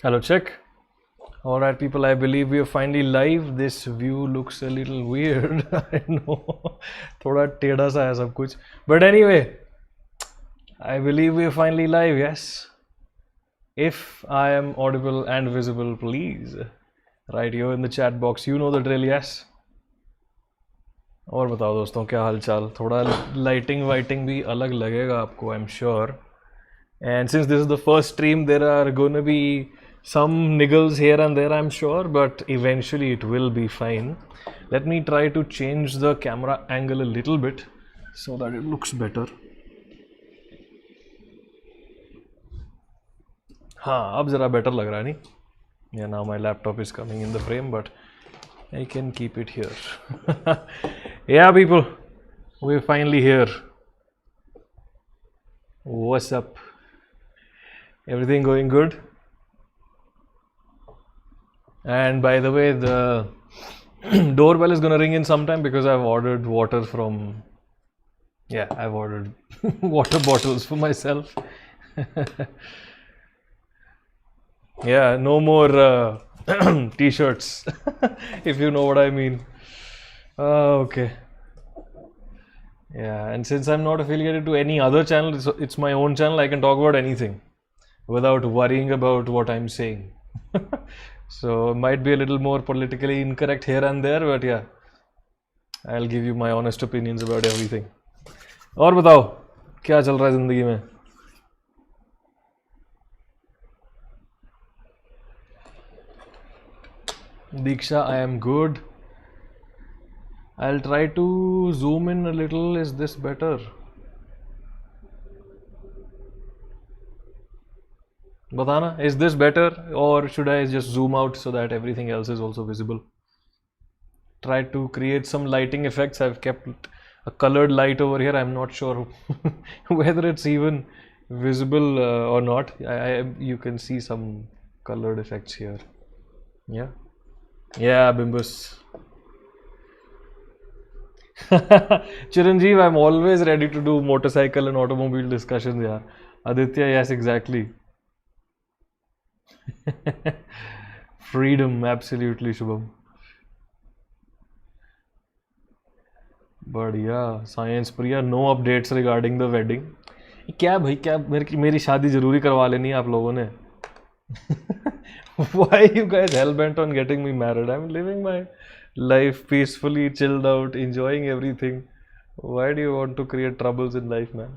Hello, check. Alright people, I believe we are finally live. This view looks a little weird. I know. थोड़ा टेढ़ा सा है सब कुछ. But anyway, I believe we are finally live, yes. If I am audible and visible, please write here in the chat box. You know the drill, yes. और बताओ दोस्तों क्या हाल चाल. थोड़ा लाइटिंग वाइटिंग भी अलग लगेगा आपको, I'm sure. And since this is the first stream, there are gonna be some niggles here and there, I'm sure, but eventually it will be fine. Let me try to change the camera angle a little bit so that it looks better. हाँ, अब ज़रा better लग रहा है नहीं? Yeah, now my laptop is coming in the frame, but I can keep it here. Yeah, people, we're finally here. What's up? Everything going good? And by the way, the doorbell is gonna ring in sometime because I've ordered water from. Yeah, I've ordered water bottles for myself. Yeah, no more t-shirts, if you know what I mean. Okay. Yeah, and since I'm not affiliated to any other channel, it's my own channel, I can talk about anything without worrying about what I'm saying. So it might be a little more politically incorrect here and there, but yeah, I'll give you my honest opinions about everything. और बताओ क्या चल रहा है जिंदगी में? Diksha, I am good. I'll try to zoom in a little. Is this better? Batana, is this better or should I just zoom out so that everything else is also visible? Try to create some lighting effects. I've kept a colored light over here. I'm not sure whether it's even visible or not. You can see some colored effects here. Yeah. Yeah, Bimbus. Chiranjeev, I'm always ready to do motorcycle and automobile discussions, yeah. Aditya, yes, exactly. Freedom, absolutely, Shubham. बढ़िया science Priya no updates regarding the wedding क्या भाई क्या मेरी शादी जरूरी करवा लेनी है आप लोगों ने why you guys hell bent on getting me married? I'm living my life peacefully, chilled out, enjoying everything. Why do you want to create troubles in life, man?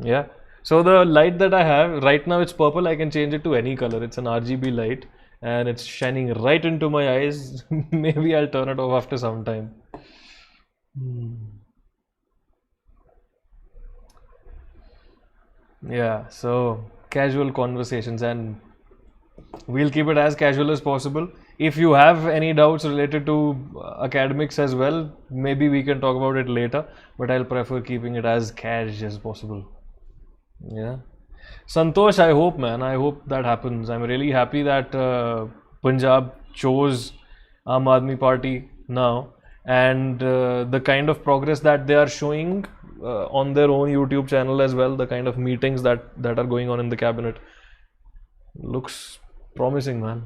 Yeah. So the light that I have right now, it's purple. I can change it to any color. It's an RGB light and it's shining right into my eyes. Maybe I'll turn it off after some time. Yeah, so casual conversations, and we'll keep it as casual as possible. If you have any doubts related to academics as well, maybe we can talk about it later, but I'll prefer keeping it as cash as possible. Yeah. Santosh, I hope, man. I hope that happens. I'm really happy that Punjab chose Aam Aadmi Party now, and the kind of progress that they are showing on their own YouTube channel as well, the kind of meetings that are going on in the cabinet looks promising, man.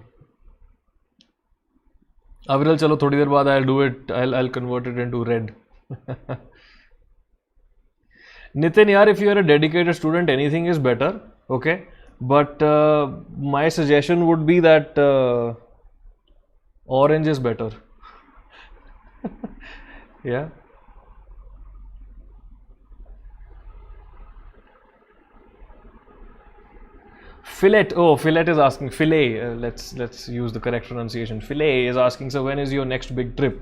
Avril, chalo, थोड़ी देर बाद I'll do it. I'll convert it into red. Nitin, yaar, if you are a dedicated student, anything is better, okay? But my suggestion would be that orange is better. Yeah. Fillet. Oh, Fillet is asking. Filet. Let's use the correct pronunciation. Filet is asking. So when is your next big trip?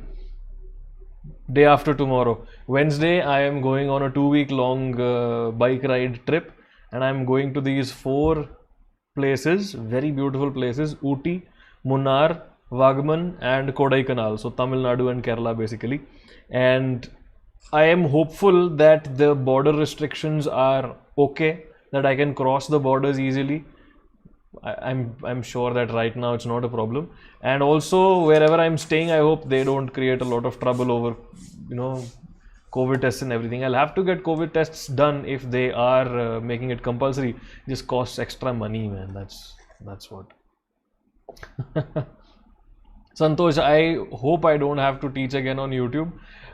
Day after tomorrow, Wednesday, I am going on a 2 week long bike ride trip, and I'm going to these 4 places, very beautiful places: Ooty, Munnar, Wagman, and Kodaikanal. So Tamil Nadu and Kerala basically. And I am hopeful that the border restrictions are okay, that I can cross the borders easily. I'm sure that right now it's not a problem, and also wherever I'm staying, I hope they don't create a lot of trouble over, COVID tests and everything. I'll have to get COVID tests done if they are making it compulsory. It just costs extra money, man. That's what. Santosh, I hope I don't have to teach again on YouTube.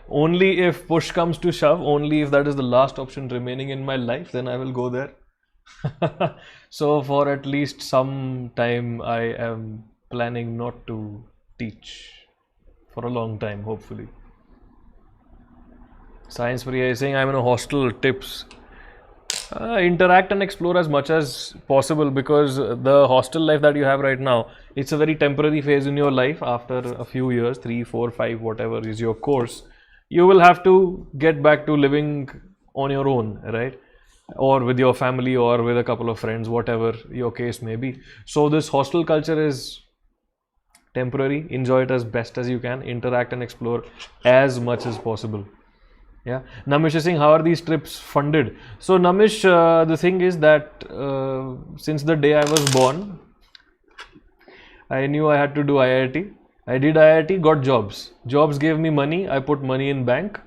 Only if push comes to shove, only if that is the last option remaining in my life, then I will go there. So for at least some time, I am planning not to teach for a long time, hopefully. Science Priya is saying I'm in a hostel. Tips. Interact and explore as much as possible, because the hostel life that you have right now, it's a very temporary phase in your life. After a few years, 3, 4, 5, whatever is your course, you will have to get back to living on your own, right? Or with your family or with a couple of friends, whatever your case may be. So this hostel culture is temporary. Enjoy it as best as you can. Interact and explore as much as possible. Yeah. Namish is saying, how are these trips funded? So Namish, the thing is that since the day I was born, I knew I had to do IIT. I did IIT, got jobs. Jobs gave me money. I put money in bank.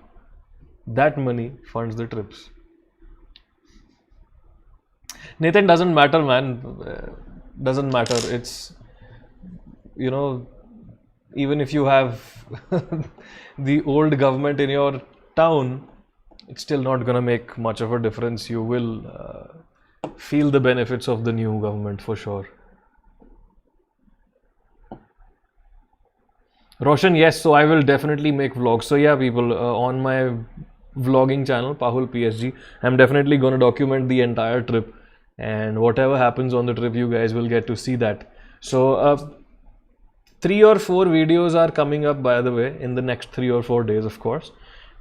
That money funds the trips. Nathan, doesn't matter, man. Doesn't matter. It's, even if you have the old government in your town, it's still not gonna make much of a difference. You will feel the benefits of the new government for sure. Roshan, yes, so I will definitely make vlogs. So yeah, people, on my vlogging channel, Pahul PSG, I'm definitely gonna document the entire trip, and whatever happens on the trip, you guys will get to see that. So 3 or 4 videos are coming up, by the way, in the next 3 or 4 days, of course.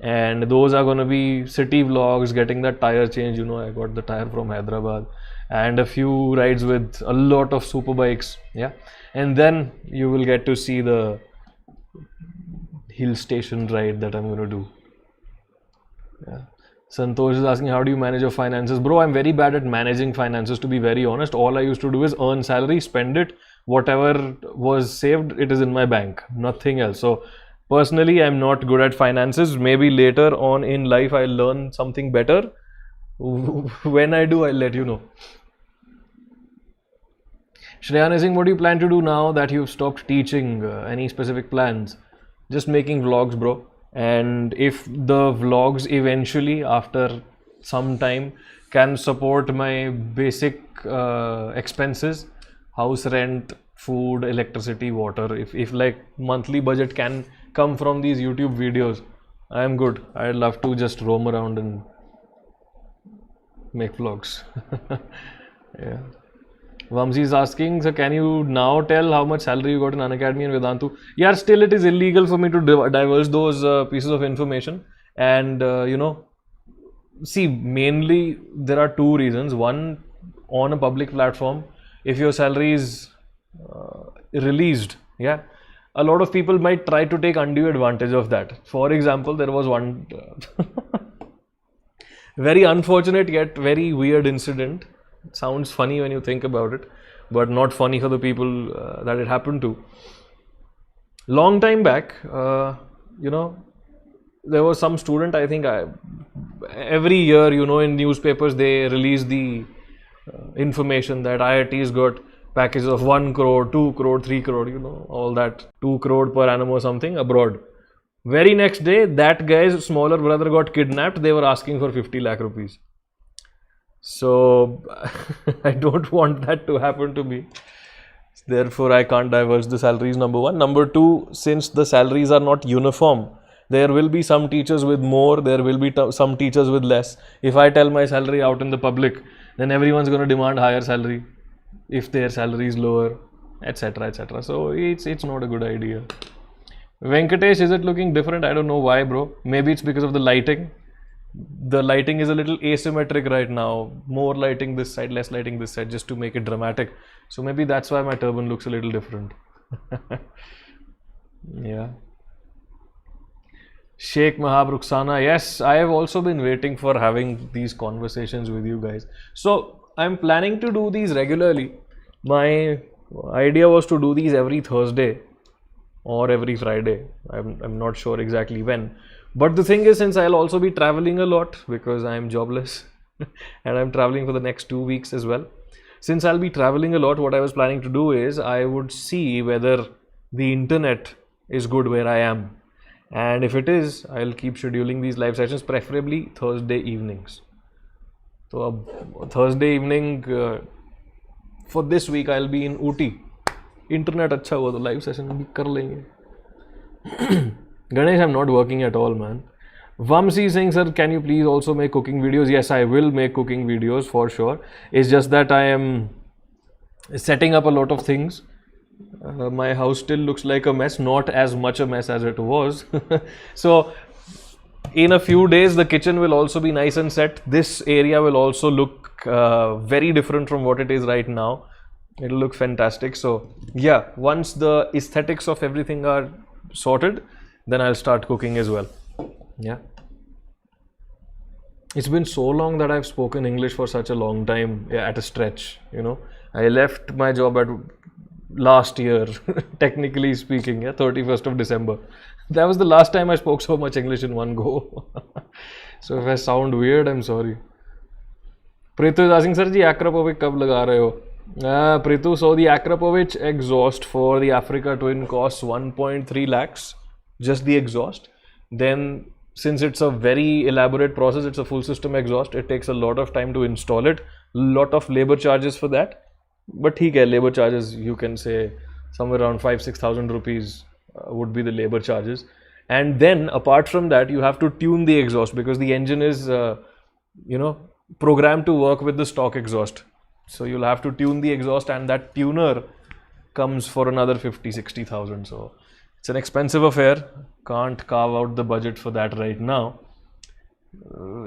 And those are going to be city vlogs, getting that tire change. I got the tire from Hyderabad, and a few rides with a lot of super bikes. Yeah. And then you will get to see the hill station ride that I'm going to do. Yeah. Santosh is asking, how do you manage your finances? Bro, I'm very bad at managing finances, to be very honest. All I used to do is earn salary, spend it, whatever was saved, it is in my bank, nothing else. So personally, I'm not good at finances. Maybe later on in life, I'll learn something better. When I do, I'll let you know. Shreyan is saying, what do you plan to do now that you've stopped teaching? Any specific plans? Just making vlogs, bro. And if the vlogs eventually, after some time, can support my basic expenses, house rent, food, electricity, water, if like monthly budget can come from these YouTube videos, I am good. I'd love to just roam around and make vlogs. Yeah. Vamsi is asking, so can you now tell how much salary you got in Unacademy and Vedantu? Yeah, still it is illegal for me to divulge those pieces of information. And you know, see, mainly there are two reasons. One, on a public platform, if your salary is released, yeah, a lot of people might try to take undue advantage of that. For example, there was one very unfortunate yet very weird incident. It sounds funny when you think about it, but not funny for the people that it happened to. Long time back, you know, there was some student, I think every year, you know, in newspapers they release the information that IIT's got packages of 1 crore, 2 crore, 3 crore, you know, all that 2 crore per annum or something abroad. Very next day, that guy's smaller brother got kidnapped. They were asking for 50 lakh rupees. So I don't want that to happen to me. Therefore, I can't divulge the salaries, number one. Number two, since the salaries are not uniform, there will be some teachers with more, there will be some teachers with less. If I tell my salary out in the public, then everyone's going to demand higher salary if their salary is lower, etc. etc. So it's not a good idea. Venkatesh, is it looking different? I don't know why, bro. Maybe it's because of the lighting. The lighting is a little asymmetric right now. More lighting this side, less lighting this side, just to make it dramatic. So maybe that's why my turban looks a little different. Yeah. Sheikh Mahab Rukhsana, yes, I have also been waiting for having these conversations with you guys. So I'm planning to do these regularly. My idea was to do these every Thursday or every Friday. I'm not sure exactly when. But the thing is, since I'll also be traveling a lot because I'm jobless and I'm traveling for the next 2 weeks as well. Since I'll be traveling a lot, what I was planning to do is I would see whether the internet is good where I am. And if it is, I'll keep scheduling these live sessions, preferably Thursday evenings. So Thursday evening for this week, I'll be in Ooty. Internet अच्छा हुआ तो live session भी कर लेंगे. Ganesh, I'm not working at all, man. Vamsi saying, sir, can you please also make cooking videos? Yes, I will make cooking videos for sure. It's just that I am setting up a lot of things. My house still looks like a mess, not as much a mess as it was. So in a few days, the kitchen will also be nice and set. This area will also look very different from what it is right now. It'll look fantastic. So yeah, once the aesthetics of everything are sorted, then I'll start cooking as well. Yeah. It's been so long that I've spoken English for such a long time, yeah, at a stretch, you know. I left my job at last year, technically speaking, yeah, 31st of December. That was the last time I spoke so much English in one go. So if I sound weird, I'm sorry. Pritu is asking, sir, ji Akrapovic kab laga rahe ho? Pritu, so the Akrapovic exhaust for the Africa Twin costs 1.3 lakhs. Just the exhaust. Then since it's a very elaborate process, it's a full system exhaust, it takes a lot of time to install it, lot of labor charges for that. But theek hai, labor charges, you can say somewhere around 5,000-6,000 rupees would be the labor charges. And then apart from that, you have to tune the exhaust because the engine is you know, programmed to work with the stock exhaust. So you'll have to tune the exhaust, and that tuner comes for another 50,000-60,000. So it's an expensive affair. Can't carve out the budget for that right now.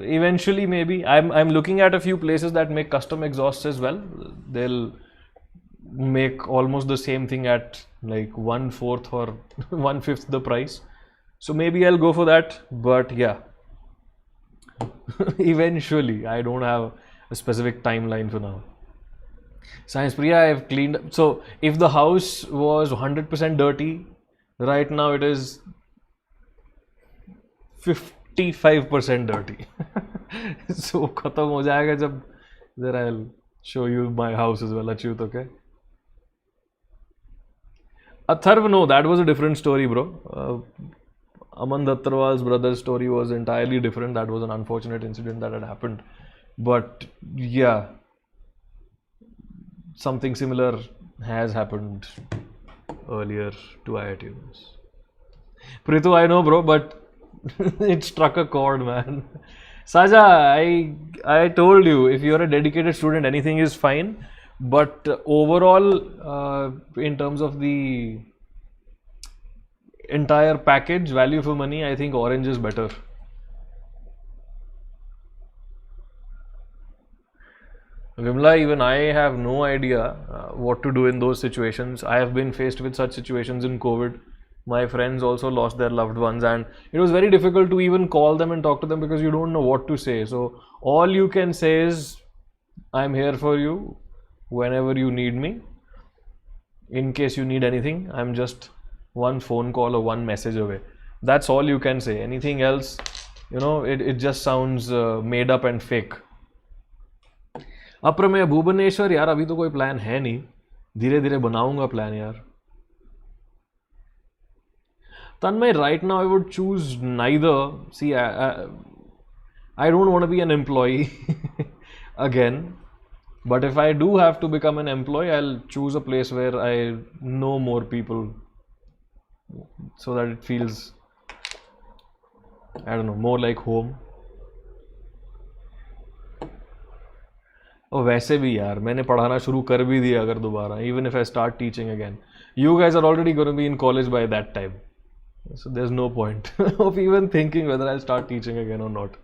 Eventually, maybe. I'm looking at a few places that make custom exhausts as well. They'll make almost the same thing at like 1/4 or 1/5 the price. So maybe I'll go for that. But yeah, Eventually, I don't have a specific timeline for now. Science Priya, I've cleaned. So if the house was 100% dirty, right now it is 55% dirty. So खत्म हो जाएगा जब. Then I'll show you my house as well, Achyut, okay? Atharv, no, that was a different story, bro. Aman Dattarwal's brother's story was entirely different. That was an unfortunate incident that had happened. But yeah, something similar has happened earlier to IITians. Pritu, I know, bro, but it struck a chord, man. Saja, I told you, if you're a dedicated student, anything is fine. But overall, in terms of the entire package, value for money, I think orange is better. Vimla, even I have no idea what to do in those situations. I have been faced with such situations in COVID. My friends also lost their loved ones, and it was very difficult to even call them and talk to them because you don't know what to say. So all you can say is, I'm here for you whenever you need me. In case you need anything, I'm just one phone call or one message away. That's all you can say. Anything else, it just sounds made up and fake. अप्रमेय Bhubaneswar यार, अभी तो कोई plan है नहीं, धीरे धीरे बनाऊंगा plan यार. Tanmay, right now I would choose neither. See, I don't want to be an employee again. But if I do have to become an employee, I'll choose a place where I know more people so that it feels, I don't know, more like home. और वैसे भी यार मैंने पढ़ाना शुरू कर भी दिया अगर दोबारा, even if I start teaching again. You guys are already going to be in college by that time. So there's no point of even thinking whether I'll start teaching again or not.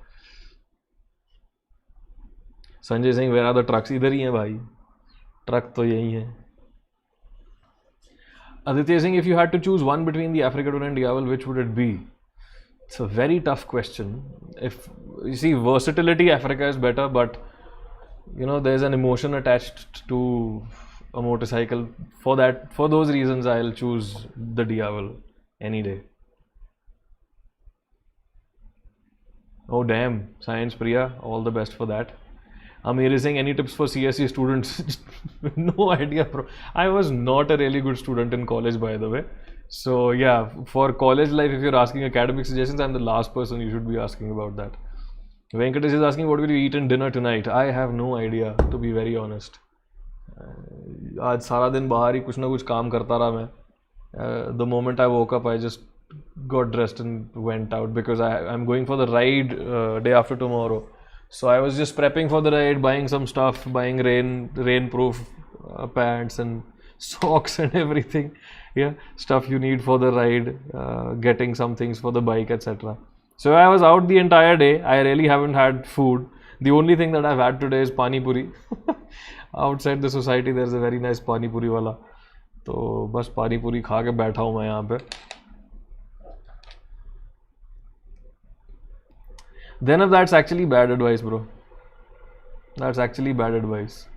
Sanjay saying, where are the trucks? इधर ही हैं भाई, truck तो यही है. Aditya saying, if you had to choose one between the African and Diawl, which would it be? It's a very tough question. If you see, versatility, Africa is better, but there's an emotion attached to a motorcycle. For those reasons, I'll choose the Diawl any day. Oh damn, Science Priya, all the best for that. Amir is saying, any tips for CSE students? No idea, bro. I was not a really good student in college, by the way. So yeah, for college life, if you're asking academic suggestions, I'm the last person you should be asking about that. Venkatesh is asking, what will you eat in dinner tonight? I have no idea, to be very honest. आज सारा दिन बाहर ही कुछ ना कुछ काम करता रहा मैं. The moment I woke up, I just got dressed and went out because I'm going for the ride day after tomorrow. So I was just prepping for the ride, buying some stuff, buying rainproof pants and socks and everything. Yeah, stuff you need for the ride, getting some things for the bike, etc. So I was out the entire day. I really haven't had food. The only thing that I've had today is pani puri. Outside the society, there's a very nice pani puri wala. तो बस पानी पूरी खा के बैठा हूँ मैं यहाँ पे. Then if that's actually bad advice, bro. That's actually bad advice.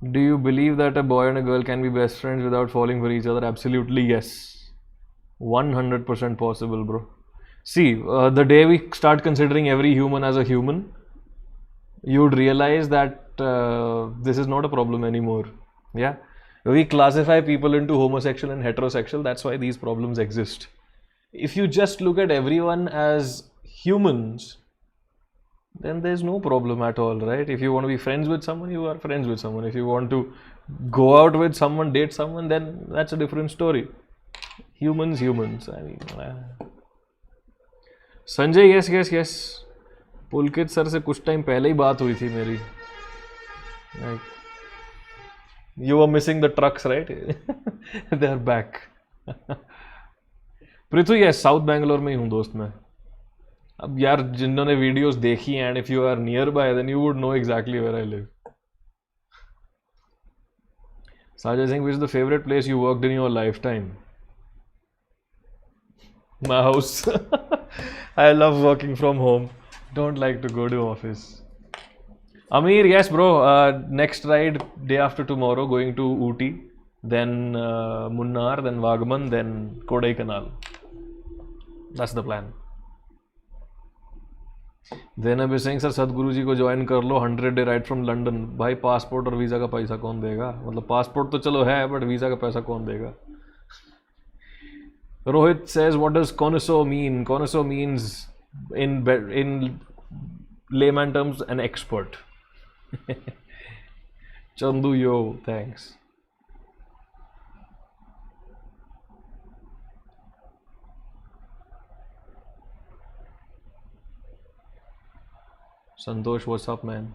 Do you believe that a boy and a girl can be best friends without falling for each other? Absolutely yes. 100% possible, bro. See, the day we start considering every human as a human, you'd realize that this is not a problem anymore. Yeah, we classify people into homosexual and heterosexual. That's why these problems exist. If you just look at everyone as humans, then there's no problem at all, right? If you want to be friends with someone, you are friends with someone. If you want to go out with someone, date someone, then that's a different story. Humans. I mean, Sanjay, yes. Pulkit sir से कुछ time पहले ही बात हुई थी मेरी. You were missing the trucks, right? They are back. Prithu, yes, South Bangalore में ही हूँ दोस्त मैं. अब यार जिन्होंने वीडियोस देखी हैं, and if you are nearby then you would know exactly where I live. Sajay Singh, which is the favorite place you worked in your lifetime? My house. I love working from home. Don't like to go to office. Amir, yes bro, next ride day after tomorrow, going to Ooty, then Munnar, then Wagaman, then Kodaikanal. That's the plan. Zainab is saying, sir सदगुरु जी को join कर लो, 100-day ride from London. भाई passport और visa का पैसा कौन देगा? मतलब पासपोर्ट तो चलो है, बट वीज़ा का पैसा कौन देगा? Rohit says, what does connoisseur mean? Connoisseur means, in layman terms, an expert. Chandu, yo, thanks. Santosh, what's up, man?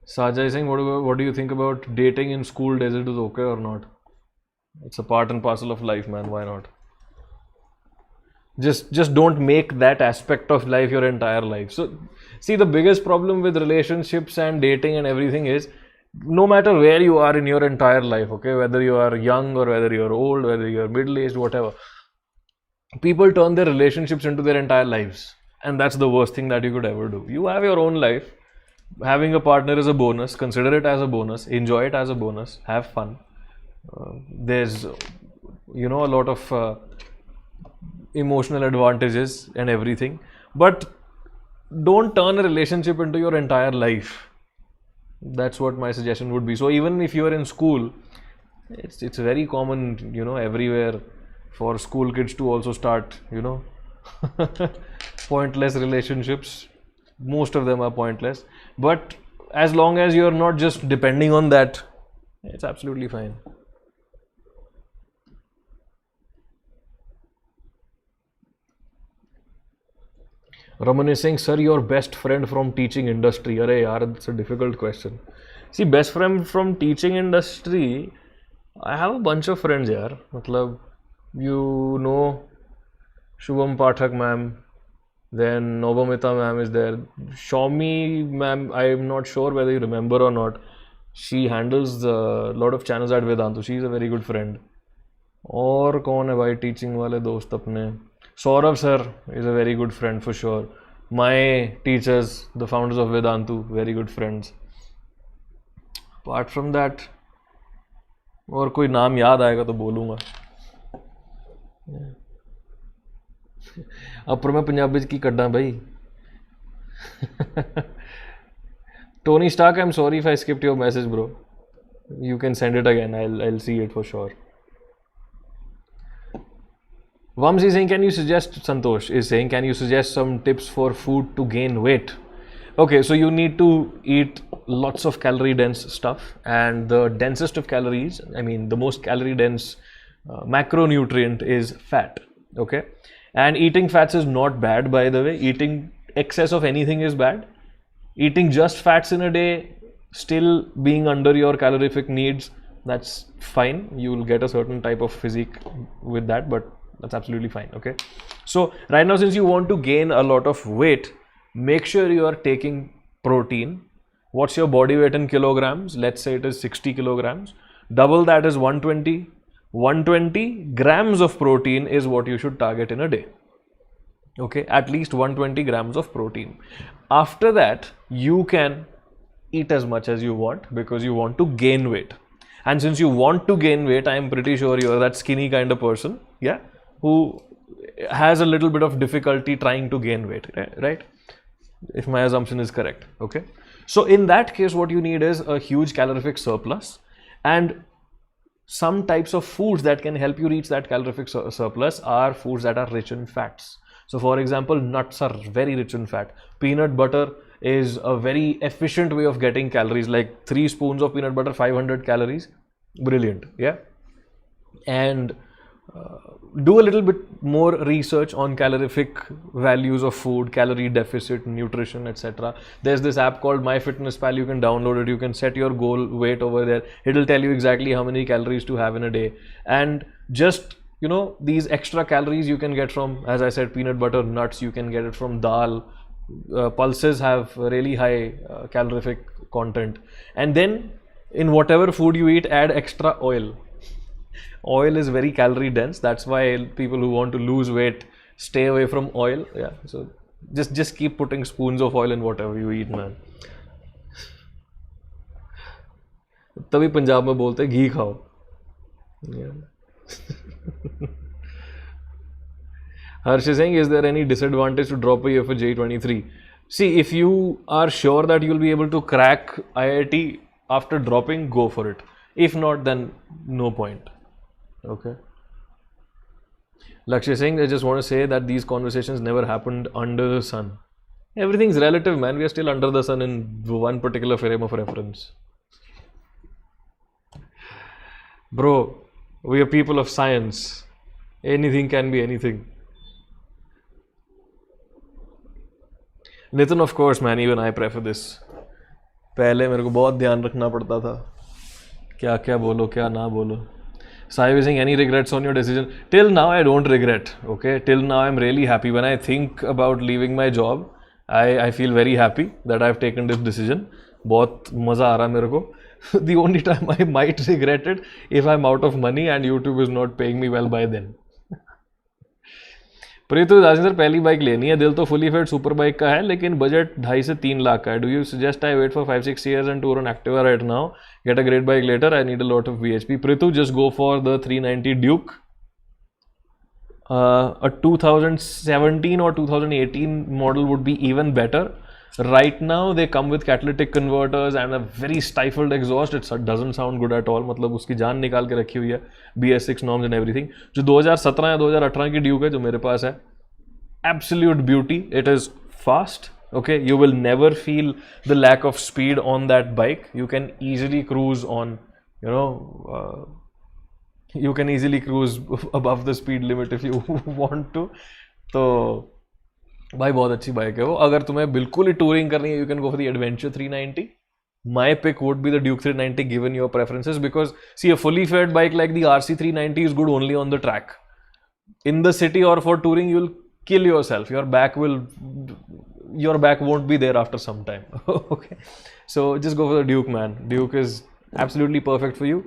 Sajay saying, what do you think about dating in school days? It is okay or not? It's a part and parcel of life, man. Why not? Just don't make that aspect of life your entire life. So, see, the biggest problem with relationships and dating and everything is, no matter where you are in your entire life, okay, whether you are young or whether you are old, whether you are middle-aged, whatever, people turn their relationships into their entire lives. And that's the worst thing that you could ever do. You have your own life. Having a partner is a bonus. Consider it as a bonus. Enjoy it as a bonus. Have fun. There's, a lot of emotional advantages and everything. But don't turn a relationship into your entire life. That's what my suggestion would be. So even if you are in school, it's very common, everywhere for school kids to also start, pointless relationships. Most of them are pointless. But as long as you're not just depending on that, it's absolutely fine. Raman is saying, sir, your best friend from teaching industry. Arey yaar, it's a difficult question. See, best friend from teaching industry, I have a bunch of friends yaar. Matlab, Shubham Pathak ma'am, then Nobamita ma'am is there. Shomi ma'am, I am not sure whether you remember or not. She handles a lot of channels at Vedantu. She is a very good friend. और कौन है भाई teaching वाले दोस्त अपने? Saurav sir is a very good friend for sure. My teachers, the founders of Vedantu, very good friends. Apart from that, और कोई नाम याद आएगा तो बोलूँगा. अब पर मैं पंजाबी की कड्डा भाई. Tony Stark, I'm sorry if I skipped your message, bro. You can send it again. I'll see it for sure. Vamsi is saying, Santosh is saying, can you suggest some tips for food to gain weight? Okay, so you need to eat lots of calorie dense stuff, and the densest of calories, the most calorie dense macronutrient is fat. Okay, and eating fats is not bad, by the way. Eating excess of anything is bad. Eating just fats in a day, still being under your calorific needs, that's fine. You will get a certain type of physique with that, but that's absolutely fine. Okay, so right now, since you want to gain a lot of weight, make sure you are taking protein. What's your body weight in kilograms? Let's say it is 60 kilograms. Double that is 120. 120 grams of protein is what you should target in a day. Okay, at least 120 grams of protein. After that, you can eat as much as you want because you want to gain weight. And since you want to gain weight, I am pretty sure you are that skinny kind of person, yeah, who has a little bit of difficulty trying to gain weight, right? If my assumption is correct, okay? So in that case, what you need is a huge calorific surplus and some types of foods that can help you reach that calorific surplus are foods that are rich in fats. So for example, nuts are very rich in fat. Peanut butter is a very efficient way of getting calories, like 3 spoons of peanut butter, 500 calories. Brilliant, yeah? And do a little bit more research on calorific values of food, calorie deficit, nutrition, etc. There's this app called MyFitnessPal. You can download it. You can set your goal weight over there. It'll tell you exactly how many calories to have in a day. And just, these extra calories you can get from, as I said, peanut butter, nuts. You can get it from dal. Pulses have really high calorific content. And then in whatever food you eat, add extra oil. Oil is very calorie dense. That's why people who want to lose weight stay away from oil. Yeah, so just keep putting spoons of oil in whatever you eat, man. तभी पंजाब में बोलते हैं घी खाओ. Harsh is saying, is there any disadvantage to drop a year for J23? See, if you are sure that you'll be able to crack IIT after dropping, go for it. If not, then no point. Okay. Lakshya saying, I just want to say that these conversations never happened under the sun. Everything's relative, man. We are still under the sun in one particular frame of reference. Bro, we are people of science. Anything can be anything. Nitin, of course, man, even I prefer this. पहले मेरे को बहुत ध्यान रखना पड़ता था क्या क्या बोलो क्या ना बोलो. Sai is saying, any regrets on your decision? Till now, I don't regret. Okay, till now, I'm really happy. When I think about leaving my job, I feel very happy that I've taken this decision. बहुत मजा आ रहा है मेरे को. The only time I might regret it if I'm out of money and YouTube is not paying me well by then. Preetu दासी sir, पहली bike लेनी है. दिल तो फुली फिट सुपर बाइक का है, लेकिन बजट 2.5 से 3 लाख का है. Do you suggest I wait for 5-6 years and tour on Activa right now, get a great bike later? I need a lot of VHP. Prithu, just go for the 390 Duke. A 2017 or 2018 model would be even better. Right now they come with catalytic converters and a very stifled exhaust. It doesn't sound good at all. मतलब उसकी जान निकाल के रखी हुई है BS6 norms and everything. जो 2017 या 2018 की ड्यूक है जो मेरे पास है, absolute beauty. It is fast. Okay, you will never feel the lack of speed on that bike. You can easily cruise on, you can easily cruise above the speed limit if you want to. तो भाई बहुत अच्छी bike है वो. अगर तुम्हें बिल्कुल ही touring करनी है, you can go for the Adventure 390. My pick would be the Duke 390 given your preferences, because see, a fully fed bike like the RC 390 is good only on the track. In the city or for touring, you'll kill yourself. Your back won't be there after some time. Okay, so just go for the Duke, man. Duke is absolutely perfect for you.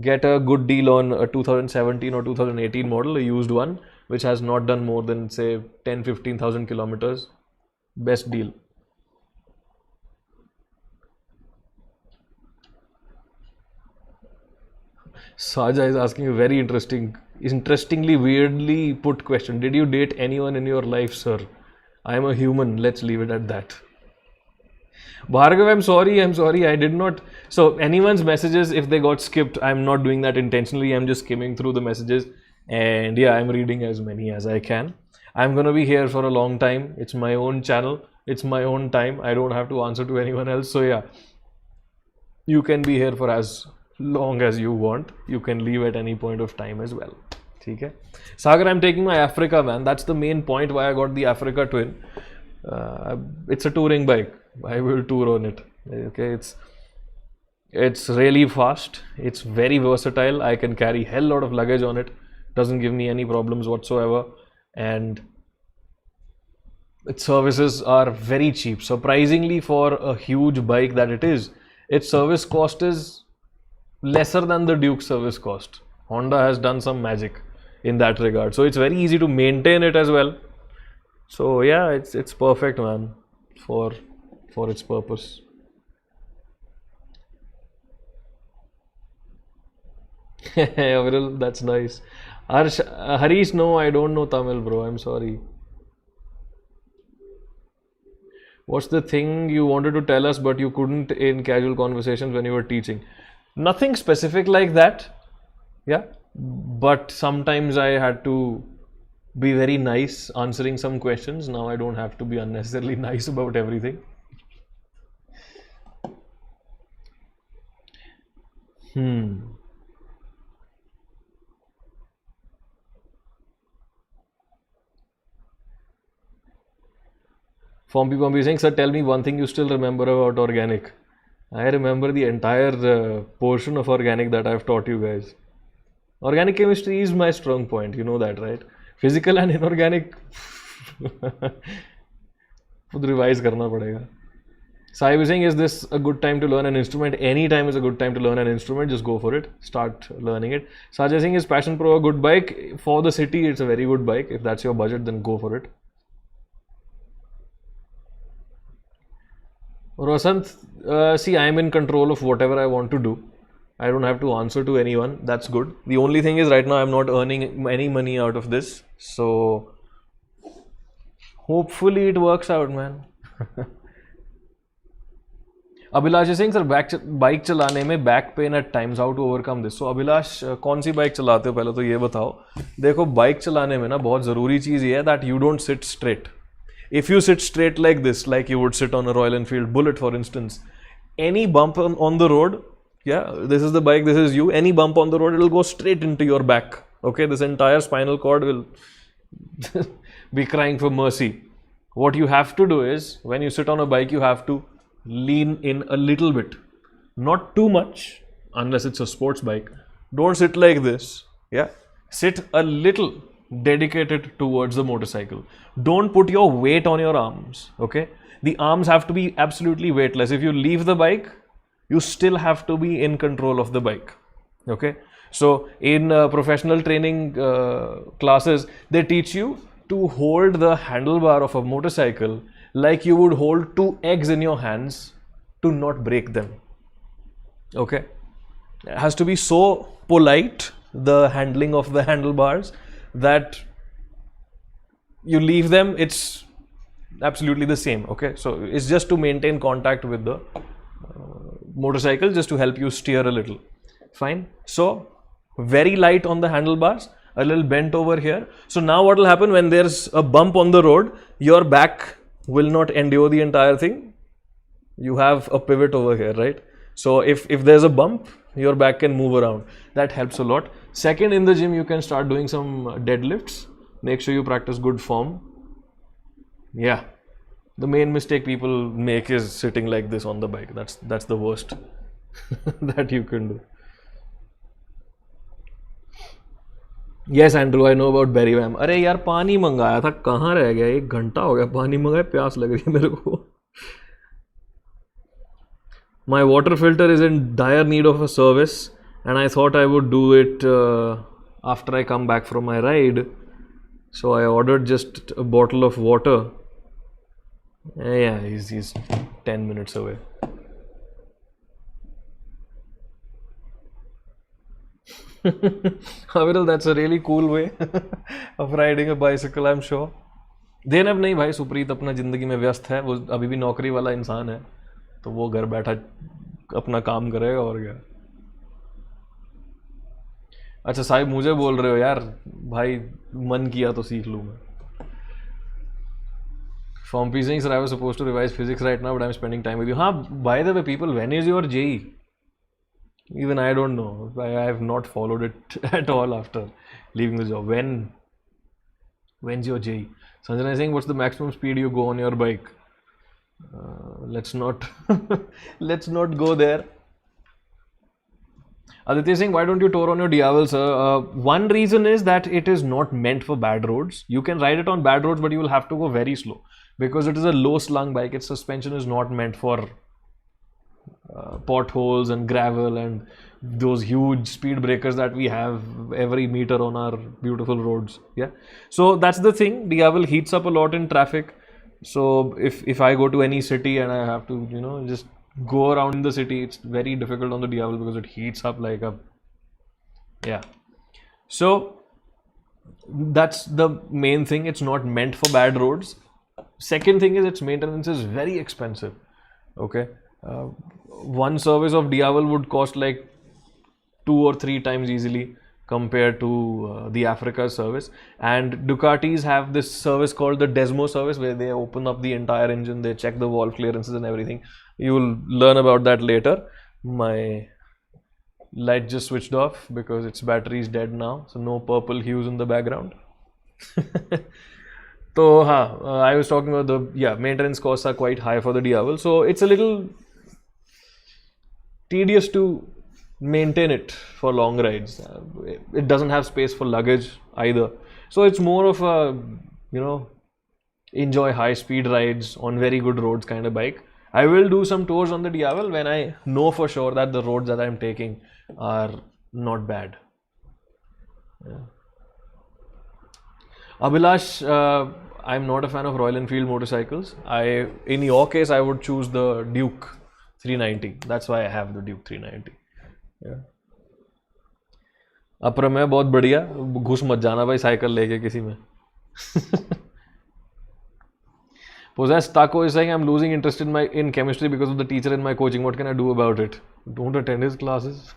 Get a good deal on a 2017 or 2018 model, a used one, which has not done more than say 10-15,000 kilometers. Best deal. Saja is asking a very interestingly weirdly put question. Did you date anyone in your life, sir? I am a human. Let's leave it at that. Bhargav, I'm sorry, I did not. So anyone's messages, if they got skipped, I'm not doing that intentionally. I'm just skimming through the messages, and yeah, I'm reading as many as I can. I'm gonna be here for a long time. It's my own channel. It's my own time. I don't have to answer to anyone else. So yeah, you can be here for as long as you want. You can leave at any point of time as well. Okay. Sagar, I'm taking my Africa, man. That's the main point why I got the Africa Twin. It's a touring bike. I will tour on it. Okay, it's really fast. It's very versatile. I can carry hell lot of luggage on it. Doesn't give me any problems whatsoever, and its services are very cheap. Surprisingly, for a huge bike that it is, its service cost is lesser than the Duke service cost. Honda has done some magic in that regard. So it's very easy to maintain it as well. So yeah, it's perfect, man, for its purpose. Avril, that's nice. Harish, no, I don't know Tamil, bro. I'm sorry. What's the thing you wanted to tell us but you couldn't in casual conversations when you were teaching? Nothing specific like that. Yeah. But sometimes I had to be very nice answering some questions. Now I don't have to be unnecessarily nice about everything. Fompy Pompy saying, sir, tell me one thing you still remember about organic. I remember the entire portion of organic that I've taught you guys. Organic chemistry is my strong point, you know that, right? Physical and inorganic खुद revise करना पड़ेगा. Sai was saying, is this a good time to learn an instrument? Any time is a good time to learn an instrument. Just go for it. Start learning it. Sajay Singh, is Passion Pro a good bike? For the city, it's a very good bike. If that's your budget, then go for it. Rosant, see, I'm in control of whatever I want to do. I don't have to answer to anyone. That's good. The only thing is right now I'm not earning any money out of this. So hopefully it works out, man. Abhilash Singh sir bike चलाने में back pain at times, how to overcome this. So Abhilash, कौन सी bike चलाते हो पहले तो ये बताओ. देखो, बाइक चलाने में ना बहुत ज़रूरी चीज़ ये है that you don't sit straight. If you sit straight like this, like you would sit on a royal Enfield bullet for instance, any bump on the road, this is the bike, this is you, any bump on the road, it will go straight into your back. Okay, this entire spinal cord will be crying for mercy. What you have to do is, when you sit on a bike, you have to lean in a little bit, not too much unless it's a sports bike. Don't sit like this. Sit a little dedicated towards the motorcycle. Don't put your weight on your arms. Okay, the arms have to be absolutely weightless. If you leave the bike, you still have to be in control of the bike. Okay, so in professional training classes, they teach you to hold the handlebar of a motorcycle like you would hold 2 eggs in your hands to not break them. Okay, it has to be so polite, the handling of the handlebars, that you leave them, it's absolutely the same. Okay, so it's just to maintain contact with the motorcycle, just to help you steer a little. Fine. So very light on the handlebars, a little bent over here. So now what will happen when there's a bump on the road, your back will not endure the entire thing. You have a pivot over here, right? So if there's a bump, your back can move around. That helps a lot. Second, in the gym, you can start doing some deadlifts. Make sure you practice good form. Yeah. The main mistake people make is sitting like this on the bike. That's the worst that you can do. Yes, Andrew, I know about Berry Vam. अरे यार, पानी मंगाया था, कहाँ रह गया? 1 घंटा हो गया पानी मंगाए, प्यास लग रही है मेरे को. My water filter is in dire need of a service, and I thought I would do it after I come back from my ride. So I ordered just a bottle of water. Yeah, he's 10 minutes away. Aviral, that's a really cool way of riding a bicycle, I'm sure. देनब नहीं भाई, सुप्रीत अपना ज़िंदगी में व्यस्त है. वो अभी भी नौकरी वाला इंसान है, तो वो घर बैठा अपना काम करेगा और क्या. अच्छा साहिब, मुझे बोल रहे हो यार भाई, मन किया तो सीख लूँ मैं. From P saying, sir, I was supposed to revise physics right now, but I'm spending time with you. हाँ, by the way, people, when is your JE? Even I don't know. I have not followed it at all after leaving the job. When's your JE? Sanjana is saying, what's the maximum speed you go on your bike? Let's not let's not go there. Aditya saying, why don't you tour on your Diavel, sir? One reason is that it is not meant for bad roads. You can ride it on bad roads, but you will have to go very slow because it is a low slung bike. Its suspension is not meant for potholes and gravel and those huge speed breakers that we have every meter on our beautiful roads. Yeah, so that's the thing. Diavel heats up a lot in traffic. So if I go to any city and I have to, just go around the city, it's very difficult on the Diavel because it heats up like a, yeah. So that's the main thing. It's not meant for bad roads. Second thing is its maintenance is very expensive. Okay, one service of Diavel would cost like 2 or 3 times easily compared to the Africa service. And Ducatis have this service called the Desmo service, where they open up the entire engine, they check the valve clearances and everything. You will learn about that later. My light just switched off because its battery is dead now, so no purple hues in the background. So, I was talking about the maintenance costs are quite high for the Diavel, so it's a little tedious to maintain it for long rides. It doesn't have space for luggage either, so it's more of a enjoy high speed rides on very good roads kind of bike. I will do some tours on the Diavel when I know for sure that the roads that I'm taking are not bad. Yeah. Abhilash, I'm not a fan of Royal Enfield motorcycles. In your case, I would choose the Duke 390. That's why I have the Duke 390. Yeah. अपरम है बहुत बढ़िया, घुस मत जाना भाई cycle लेके किसी में. Possessed Taco is saying I'm losing interest in chemistry because of the teacher in my coaching. What can I do about it? Don't attend his classes.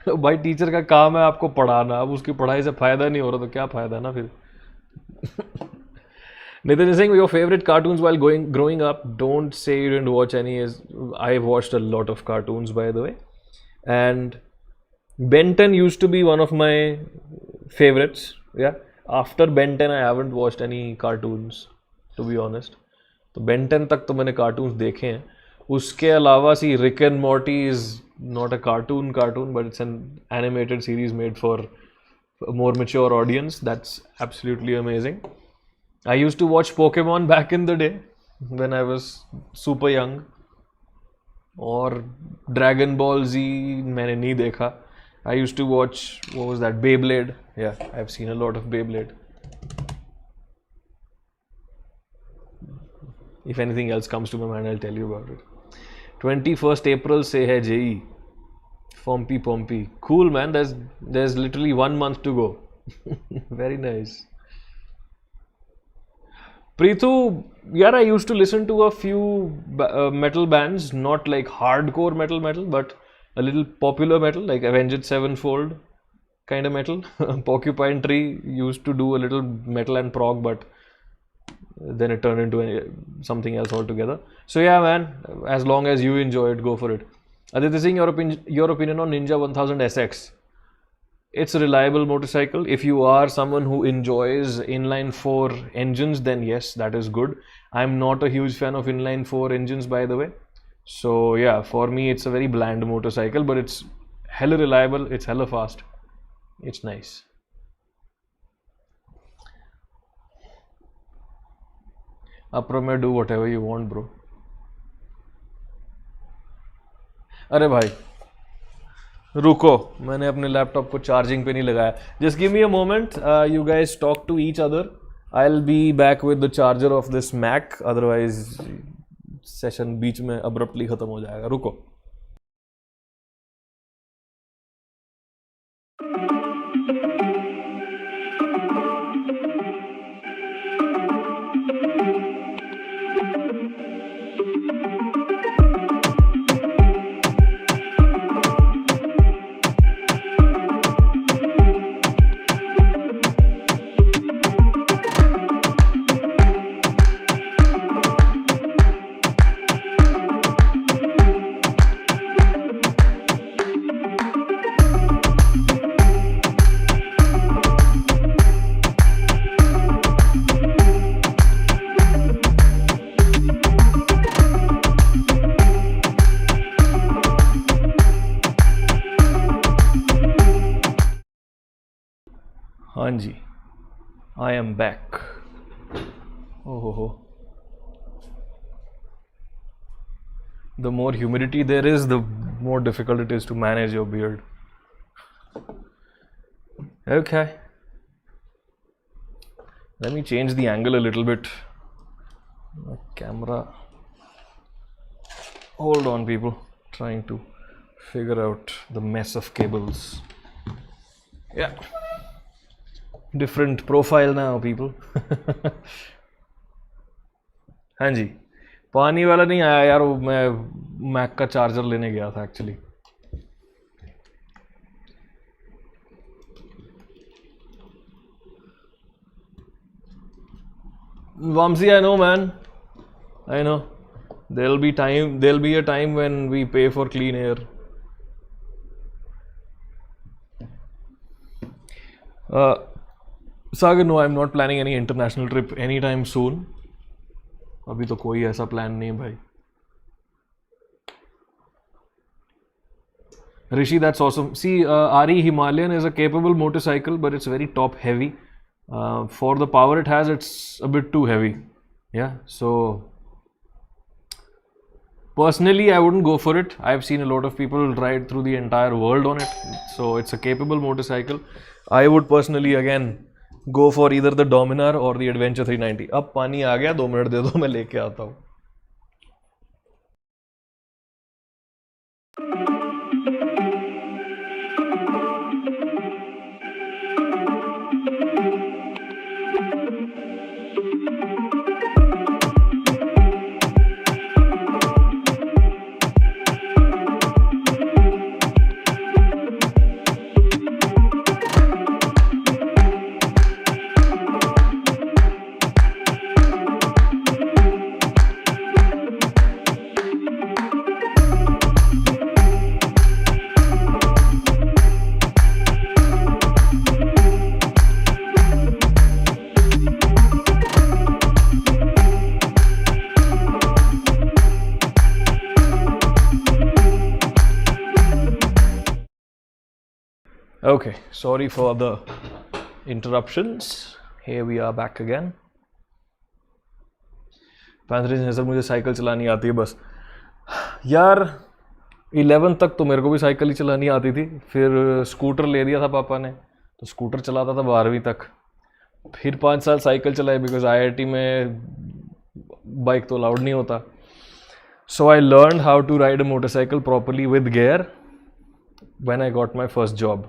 भाई टीचर का काम है आपको पढ़ाना, अब उसकी पढ़ाई से फायदा नहीं हो रहा तो क्या फायदा ना फिर. Nathan is saying your favorite cartoons while growing up. Don't say you didn't watch any. I've watched a lot of cartoons by the way, and Ben 10 used to be one of my favorites. Yeah. After Ben 10 I haven't watched any cartoons to be honest. तो Ben 10 तक तो मैंने cartoons देखे हैं. उसके अलावा सी Rick and Morty is not a cartoon but it's an animated series made for a more mature audience. That's absolutely amazing. I used to watch Pokemon back in the day when I was super young. और Dragon Ball Z मैंने नहीं देखा. I used to watch, what was that, Beyblade. Yeah, I've seen a lot of Beyblade. If anything else comes to my mind, I'll tell you about it. 21st April se hai JE. Pompey. Cool, man. There's literally 1 month to go. Very nice. Preethu, yeah, I used to listen to a few metal bands, not like hardcore metal, but a little popular metal like Avenged Sevenfold kind of metal. Porcupine Tree used to do a little metal and prog, but then it turned into something else altogether. So yeah, man, as long as you enjoy it, go for it. Aditya Singh, your opinion on Ninja 1000 SX? It's a reliable motorcycle. If you are someone who enjoys inline 4 engines, then yes, that is good. I'm not a huge fan of inline 4 engines, by the way. So yeah, for me it's a very bland motorcycle, but it's hella reliable, it's hella fast, it's nice. Apro, do whatever you want, bro. अरे भाई रुको, मैंने अपने laptop को charging पे नहीं लगाया. Just give me a moment. You guys talk to each other. I'll be back with the charger of this Mac. Otherwise session बीच में अब्रप्टली खत्म हो जाएगा. रुको. हाँ जी, I am back. Oh. The more humidity there is, the more difficult it is to manage your beard. Okay. Let me change the angle a little bit. My camera. Hold on, people. Trying to figure out the mess of cables. Yeah. Different profile now, people. हाँ जी, पानी वाला नहीं आया यार. वो मैं Mac का charger लेने गया था actually. Vamsi, I know, man. I know. There'll be a time when we pay for clean air. Sagar, no, I'm not planning any international trip anytime soon. अभी तो कोई ऐसा plan नहीं भाई. Rishi, that's awesome. See, RE Himalayan is a capable motorcycle, but it's very top heavy. For the power it has, it's a bit too heavy. Yeah, so personally, I wouldn't go for it. I've seen a lot of people ride through the entire world on it. So it's a capable motorcycle. I would personally, again, go for either the Dominar or the Adventure 390. अब पानी आ गया, 2 minute दे दो, मैं लेके आता हूँ. Okay, sorry for the interruptions. Here we are back again. Sir मुझे cycle चलानी आती है बस. यार 11 तक तो मेरे को भी साइकिल ही चलानी आती थी. फिर स्कूटर ले दिया था पापा ने, तो स्कूटर चलाता था 12वीं तक. फिर 5 साल साइकिल चलाई बिकॉज IIT में बाइक तो अलाउड नहीं होता. So I learn how to ride a motorcycle properly with gear when I got my first job.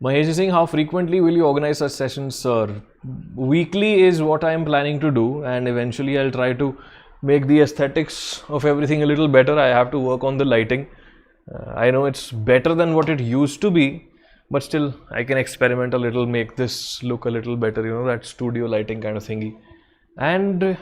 Mahesh is saying, how frequently will you organize such sessions, sir? Weekly is what I am planning to do, and eventually I'll try to make the aesthetics of everything a little better. I have to work on the lighting. I know it's better than what it used to be, but still I can experiment a little, make this look a little better, you know, that studio lighting kind of thingy. And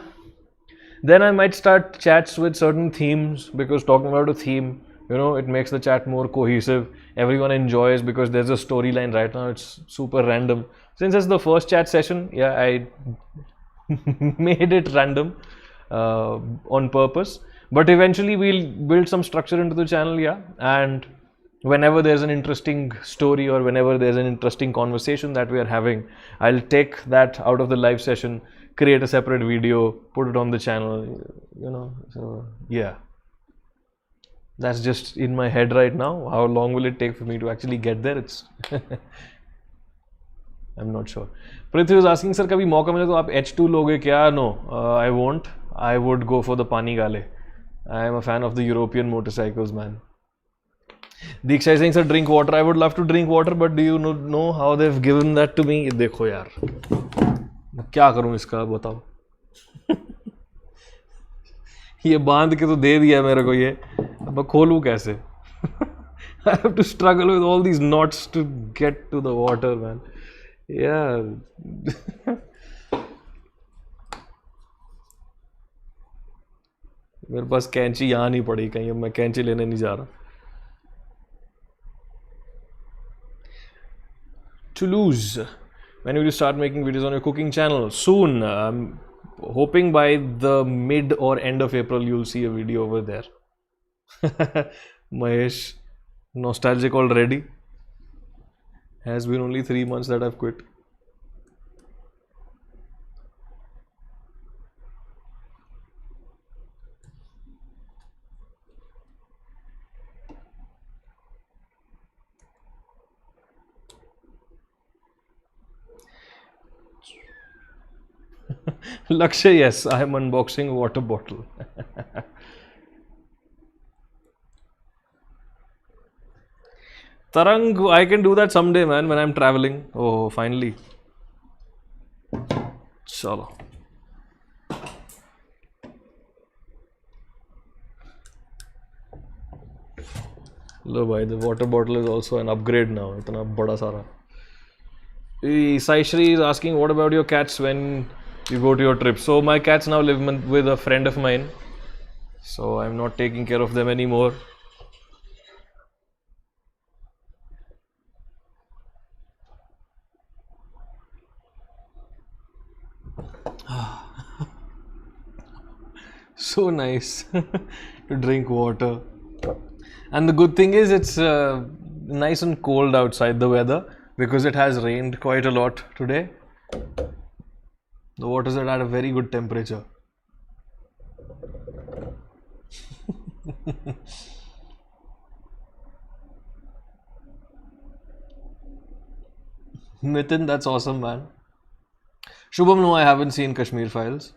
then I might start chats with certain themes, because talking about a theme, you know, it makes the chat more cohesive. Everyone enjoys because there's a storyline. Right now it's super random. Since it's the first chat session, yeah, I made it random on purpose. But eventually we'll build some structure into the channel, yeah. And whenever there's an interesting story or whenever there's an interesting conversation that we are having, I'll take that out of the live session, create a separate video, put it on the channel, you know. So yeah, that's just in my head right now. How long will it take for me to actually get there? It's I'm not sure. Prithvi was asking, sir, कभी मौका मिले तो आप H2 लोगे क्या? No, I won't. I would go for the Panigale. I am a fan of the European motorcycles, man. Diksha is saying, sir, drink water. I would love to drink water, but do you know how they've given that to me? देखो यार, क्या करूं इसका बताओ. ये बांध के तो दे दिया मेरे को, ये अब खोलूं कैसे? I have to struggle with all these knots to get to the water, man. Yeah. मेरे पास कैंची यहाँ नहीं पड़ी कहीं, अब मैं कैंची लेने नहीं जा रहा. Toulouse, when will you start making videos on your cooking channel? Soon. I'm hoping by the mid or end of April you'll see a video over there. Mahesh, nostalgic already. Has been only 3 months that I've quit. Lakshay, yes, I am unboxing a water bottle. Tarang, I can do that someday, man, when I'm traveling. Oh, finally. Chalo. Look, bhai, the water bottle is also an upgrade now. Itna bada sara. Saishri is asking, what about your cats when you go to your trip? So my cats now live with a friend of mine, so I'm not taking care of them anymore. so nice to drink water. And the good thing is it's nice and cold outside the weather because it has rained quite a lot today. The waters are at a very good temperature. Nitin, that's awesome, man. Shubham, no, I haven't seen Kashmir Files.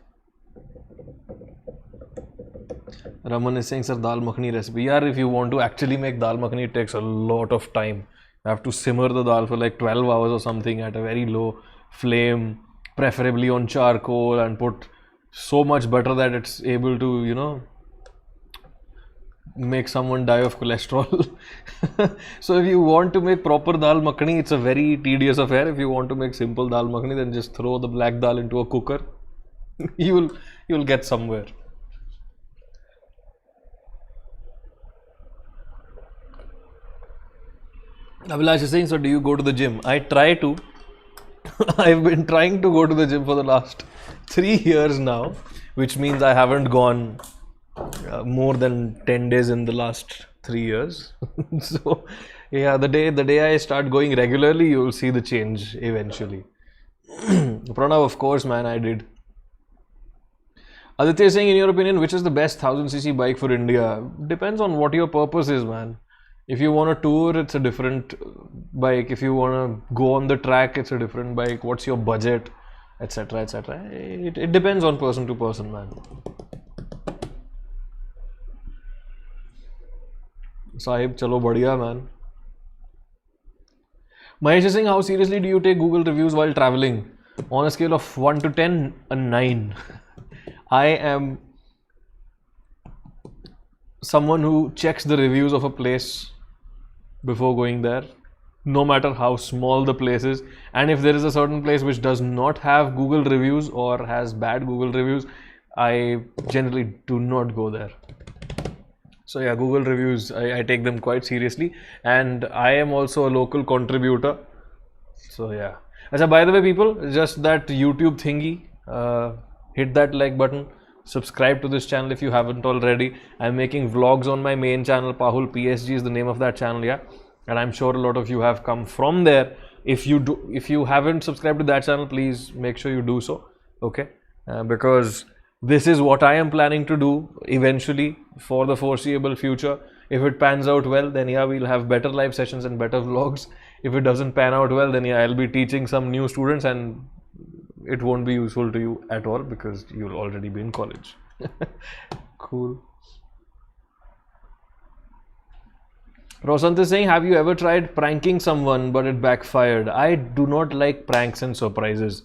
Raman is saying, sir, dal makhani recipe. Yeah, if you want to actually make dal makhani, it takes a lot of time. You have to simmer the dal for like 12 hours or something at a very low flame, preferably on charcoal, and put so much butter that it's able to, you know, make someone die of cholesterol. So if you want to make proper dal makhani, it's a very tedious affair. If you want to make simple dal makhani, then just throw the black dal into a cooker. You'll get somewhere. Abhilash is saying, so do you go to the gym? I try to. I've been trying to go to the gym for the last 3 years now, which means I haven't gone more than 10 days in the last 3 years. So yeah, the day I start going regularly, you'll see the change eventually. Pranav, of course, man, I did. Aditya is saying, in your opinion, which is the best 1000cc bike for India? Depends on what your purpose is, man. If you want to tour, it's a different bike. If you want to go on the track, it's a different bike. What's your budget, etc., etc. It depends on person to person, man. Sahib, chalo badhiya, man. Mahesh is saying, how seriously do you take Google reviews while traveling? On a scale of 1 to 10, a 9. I am someone who checks the reviews of a place before going there, no matter how small the place is. And if there is a certain place which does not have Google reviews or has bad Google reviews, I generally do not go there. So yeah, Google reviews, I take them quite seriously, and I am also a local contributor. So yeah. Achha, by the way, people, just that YouTube thingy, hit that like button, subscribe to this channel if you haven't already. I'm making vlogs on my main channel, Pahul PSG is the name of that channel, yeah. And I'm sure a lot of you have come from there. If you haven't subscribed to that channel, please make sure you do so, okay? Because this is what I am planning to do eventually for the foreseeable future. If it pans out well, then yeah, we'll have better live sessions and better vlogs. If it doesn't pan out well, then yeah, I'll be teaching some new students and it won't be useful to you at all because you'll already be in college. Cool. Rosant is saying, have you ever tried pranking someone but it backfired? I do not like pranks and surprises.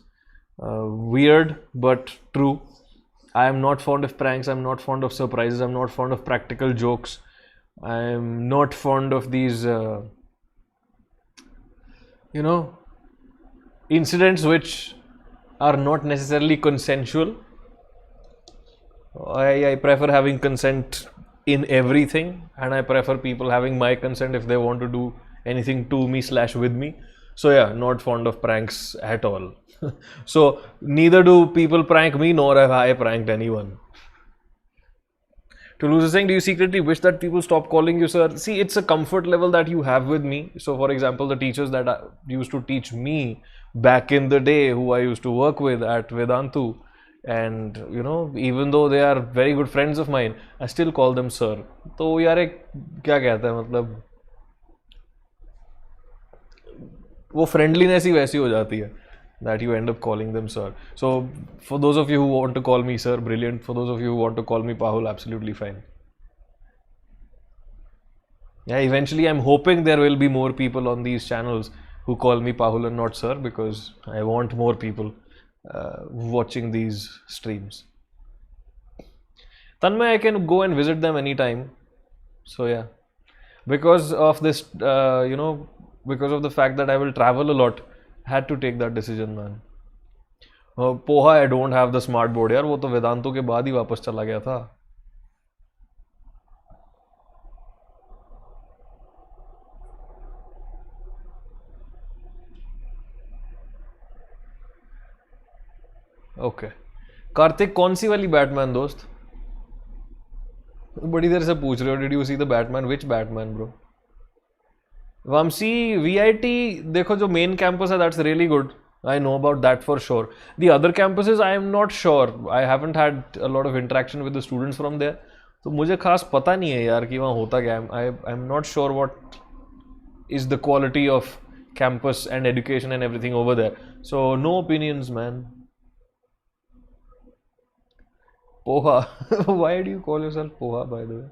Weird, but true. I am not fond of pranks, I'm not fond of surprises, I'm not fond of practical jokes. I'm not fond of these, incidents which are not necessarily consensual. I prefer having consent in everything, and I prefer people having my consent if they want to do anything to me / with me. So yeah, not fond of pranks at all. So neither do people prank me, nor have I pranked anyone. Toulouse is saying, do you secretly wish that people stop calling you sir? See, it's a comfort level that you have with me. So for example, the teachers that used to teach me back in the day, who I used to work with at Vedantu, and even though they are very good friends of mine, I still call them sir. तो यार एक क्या कहता है, मतलब वो friendliness ही वैसी हो जाती है that you end up calling them sir. So for those of you who want to call me sir, brilliant. For those of you who want to call me Pahul, absolutely fine. Yeah, eventually I'm hoping there will be more people on these channels who call me Pahul and not sir, because I want more people watching these streams. Tanmay, I can go and visit them anytime. So yeah, because of this, because of the fact that I will travel a lot, had to take that decision, man. Poha, I don't have the smart board यार, वो तो वेदांतों के बाद ही वापस चला गया था. Okay Kartik, कौन सी वाली बैटमैन दोस्त? बड़ी देर से पूछ रहे हो, did you see the Batman? Which Batman bro? Vamsi VIT, देखो जो मेन कैंपस है that's really good. I know about that for sure. The other campuses I am not sure. I haven't had a lot of interaction with the students from there. तो मुझे खास पता नहीं है यार कि वहाँ होता क्या है. I'm not sure what is the quality of campus and education and everything over there. So no opinions, man. Poha. Why do you call yourself Poha, by the way?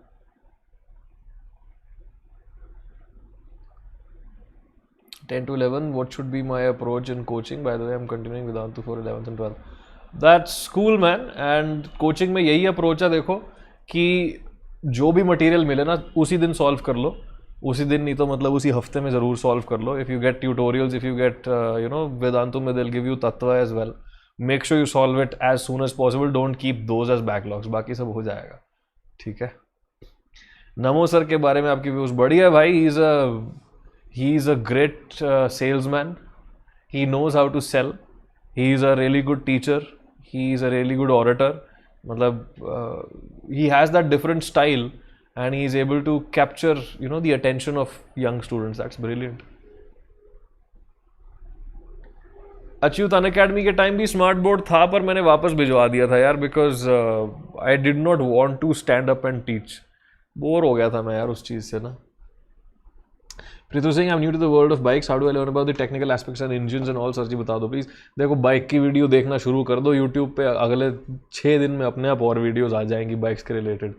Ten to 11. What should be my approach in coaching? By the way, I'm continuing Vedantu for 11th and 12th. That's cool, man. And coaching में यही approach है, देखो कि जो भी material मिले ना उसी दिन solve कर लो. उसी दिन नहीं तो मतलब उसी हफ्ते में ज़रूर solve कर लो. If you get tutorials, if you get Vedantu में they'll give you tattva as well. Make sure you solve it as soon as possible. Don't keep those as backlogs. बाकी सब हो जाएगा. ठीक है. नमो सर के बारे में आपकी व्यूज बढ़िया भाई. He is a great salesman. He knows how to sell. He is a really good teacher. He is a really good orator. मतलब he has that different style and he is able to capture the attention of young students. That's brilliant. Achyut Unacademy के time भी smart board था पर मैंने वापस भिजवा दिया था यार, because I did not want to stand up and teach. Bore हो गया था मैं यार उस चीज़ से ना. Preetu Singh, I am new to the world of bikes, how do I learn about the technical aspects and engines and all. Sir ji बता दो प्लीज़. देखो बाइक की वीडियो देखना शुरू कर दो यूट्यूब पे, अगले 6 दिन में अपने आप और वीडियोज़ आ जाएंगी बाइक्स के रिलेटेड.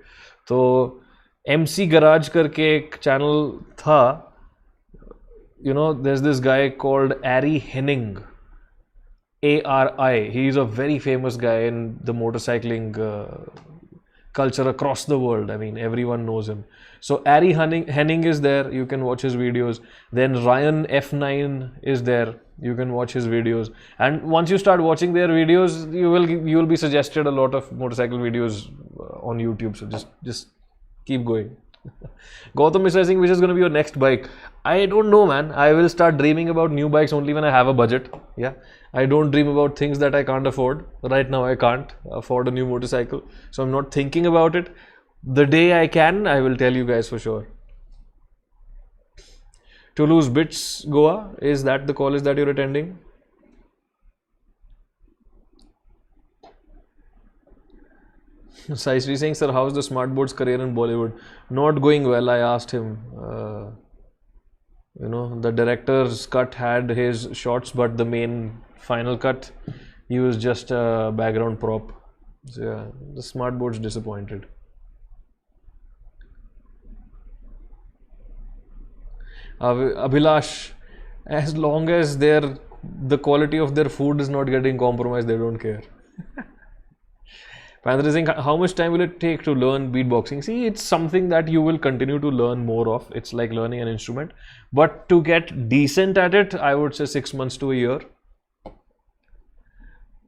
तो MC गराज करके एक चैनल था, there is this guy called Ari Henning, ARI. He is a very famous guy in the motorcycling culture across the world. I mean, everyone knows him. So Ari Henning is there. You can watch his videos. Then Ryan F9 is there. You can watch his videos. And once you start watching their videos, you will be suggested a lot of motorcycle videos on YouTube. So just keep going. Gautam is saying, which is going to be your next bike? I don't know, man. I will start dreaming about new bikes only when I have a budget. Yeah, I don't dream about things that I can't afford. Right now I can't afford a new motorcycle, so I'm not thinking about it. The day I can, I will tell you guys for sure. Toulouse Bits Goa, is that the college that you're attending? Saisri saying, sir, how's the smart board's career in Bollywood? Not going well. I asked him. The director's cut had his shots, but the main final cut, he was just a background prop. So yeah, the smart board's disappointed. Abhilash, as long as the quality of their food is not getting compromised, they don't care. Panther is saying, how much time will it take to learn beatboxing? See, it's something that you will continue to learn more of. It's like learning an instrument. But to get decent at it, I would say 6 months to a year.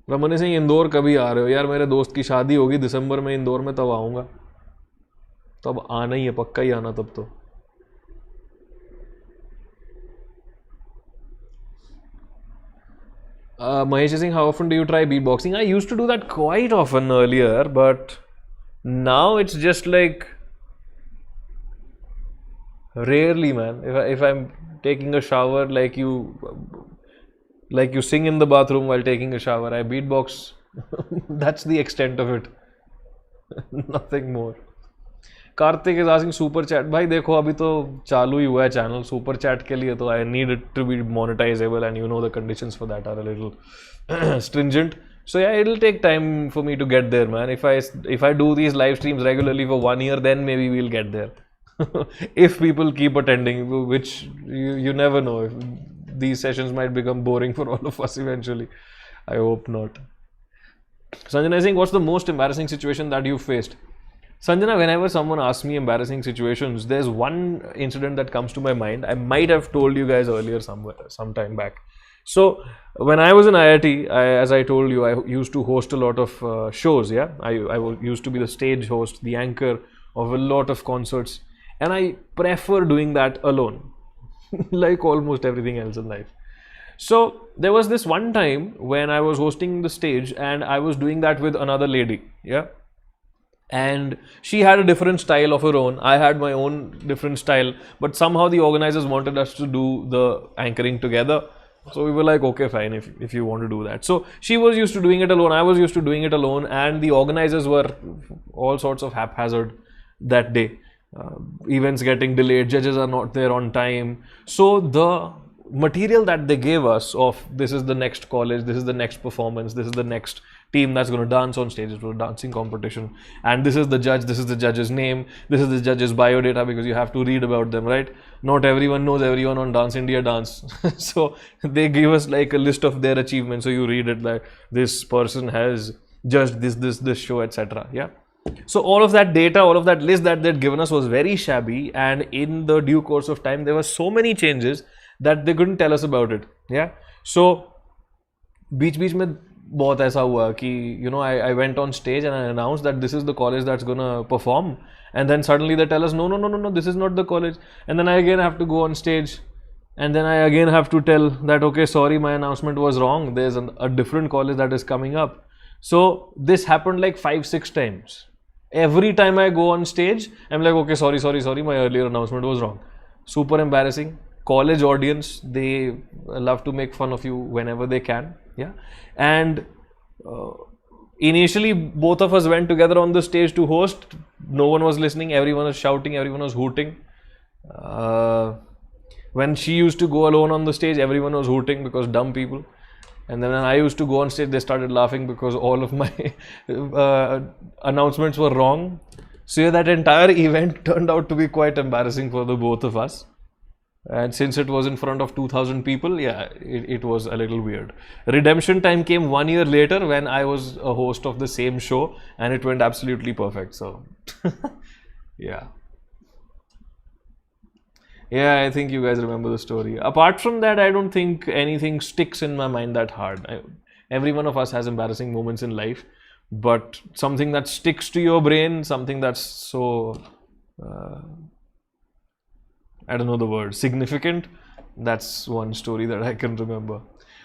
Raman Singh, Indore कभी आ रहे हो? यार मेरे दोस्त की शादी होगी दिसंबर में इंदौर में, तब आऊँगा. तब आना ही है, पक्का ही आना तब तो. Mahesh is saying, how often do you try beatboxing? I used to do that quite often earlier, but now it's just like rarely, man. If I'm taking a shower, like you sing in the bathroom while taking a shower, I beatbox. That's the extent of it. Nothing more. Kartik is asking super chat. भाई देखो अभी तो चालू ही हुआ है channel. Super chat के लिए तो I need it to be monetisable and the conditions for that are a little stringent. So yeah, it'll take time for me to get there, man. If I do these live streams regularly for 1 year, then maybe we'll get there. If people keep attending, which you never know. These sessions might become boring for all of us eventually. I hope not. Sanjana is saying, what's the most embarrassing situation that you faced? Sanjana, whenever someone asks me embarrassing situations, there's one incident that comes to my mind. I might have told you guys earlier some time back. So when I was in IIT, as I told you, I used to host a lot of shows. Yeah, I used to be the stage host, the anchor of a lot of concerts, and I prefer doing that alone, like almost everything else in life. So there was this one time when I was hosting the stage, and I was doing that with another lady. Yeah. and she had a different style of her own. I had my own different style, but somehow the organizers wanted us to do the anchoring together. So we were like, okay, fine, if you want to do that. So she was used to doing it alone, I was used to doing it alone, and the organizers were all sorts of haphazard that day. Events getting delayed, judges are not there on time. So the material that they gave us of this is the next college, this is the next performance, this is the next team that's going to dance on stage, it's a dancing competition, and this is the judge, this is the judge's name, this is the judge's biodata, because you have to read about them, right? Not everyone knows everyone on Dance India Dance. So they give us like a list of their achievements, so you read it like this person has judged this show, etc. Yeah. So all of that data, all of that list that they'd given us was very shabby, and in the due course of time there were so many changes that they couldn't tell us about it. Yeah. So बीच में बहुत ऐसा हुआ कि I went on stage and I announced that this is the college that's gonna perform, and then suddenly they tell us no, this is not the college, and then I again have to go on stage, and then I again have to tell that okay, sorry, my announcement was wrong, there's a different college that is coming up. So this happened like 5-6 times. Every time I go on stage, I'm like, okay, sorry, my earlier announcement was wrong. Super embarrassing. College audience, they love to make fun of you whenever they can. Yeah. And initially both of us went together on the stage to host. No one was listening, everyone was shouting, everyone was hooting. When she used to go alone on the stage, everyone was hooting because dumb people. And then when I used to go on stage, they started laughing because all of my announcements were wrong. So yeah, that entire event turned out to be quite embarrassing for the both of us. And since it was in front of 2,000 people, yeah, it was a little weird. Redemption time came 1 year later when I was a host of the same show, and it went absolutely perfect. So, yeah. Yeah, I think you guys remember the story. Apart from that, I don't think anything sticks in my mind that hard. Every one of us has embarrassing moments in life, but something that sticks to your brain, something that's so, I don't know the word, significant, that's one story that I can remember.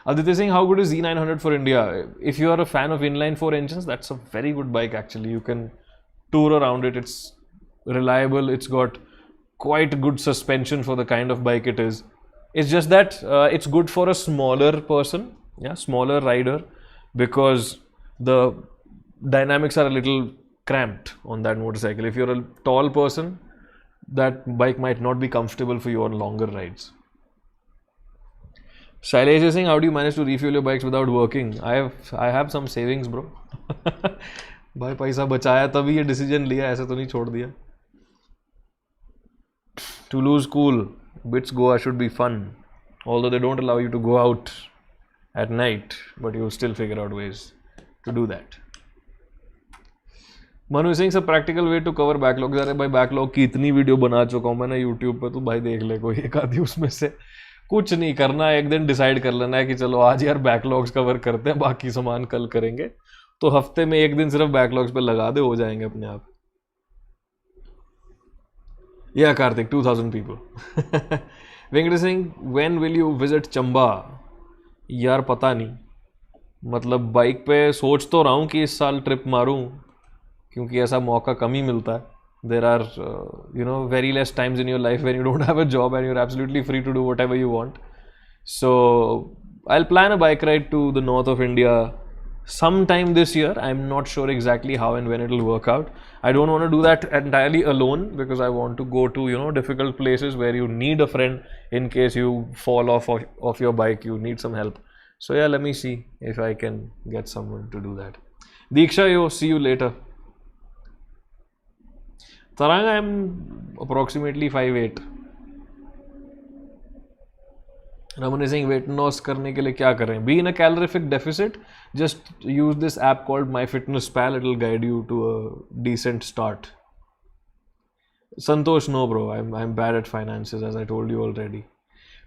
Aditya saying, how good is Z900 for India? If you are a fan of inline 4 engines, that's a very good bike actually. You can tour around it, it's reliable, it's got quite good suspension for the kind of bike it is. It's just that it's good for a smaller person, yeah, smaller rider, because the dynamics are a little cramped on that motorcycle. If you're a tall person, that bike might not be comfortable for you on longer rides. Shailesh is saying, how do you manage to refuel your bikes without working? I have some savings, bro. भाई पैसा बचाया तभी ये decision लिया, ऐसे तो नहीं छोड़ दिया. Toulouse cool, bits Goa should be fun, although they don't allow you to go out at night, but you'll still figure out ways to do that. Manu is saying, a practical way to cover backlog. अरे भाई backlog की इतनी video बना चुका हूँ मैंने YouTube पे, तो भाई देख ले कोई एक आधी उसमें से. कुछ नहीं करना है, एक दिन डिसाइड कर लेना है कि चलो आज यार बैकलॉग्स कवर करते हैं, बाकी सामान कल करेंगे. तो हफ्ते में एक दिन सिर्फ बैकलॉग्स पे लगा दे, हो जाएंगे अपने आप. Yeah, Karthik, 2,000 people. Venkat is saying, when will you visit Chamba? यार पता नहीं, मतलब बाइक पे सोच तो रहा हूँ कि इस साल ट्रिप मारूँ, क्योंकि ऐसा मौका कम ही मिलता है. There are, very less times in your life when you don't have a job and you're absolutely free to do whatever you want. So I'll plan a bike ride to the north of India sometime this year. I'm not sure exactly how and when it'll work out. I don't want to do that entirely alone because I want to go to, difficult places where you need a friend in case you fall off your bike, you need some help. So yeah, let me see if I can get someone to do that. Diksha, yo, see you later. Tarang, I'm approximately 5'8". Raman is saying, weight loss करने के लिए क्या करें? Be in a calorific deficit. Just use this app called MyFitnessPal. It'll guide you to a decent start. Santosh, no bro. I'm bad at finances, as I told you already.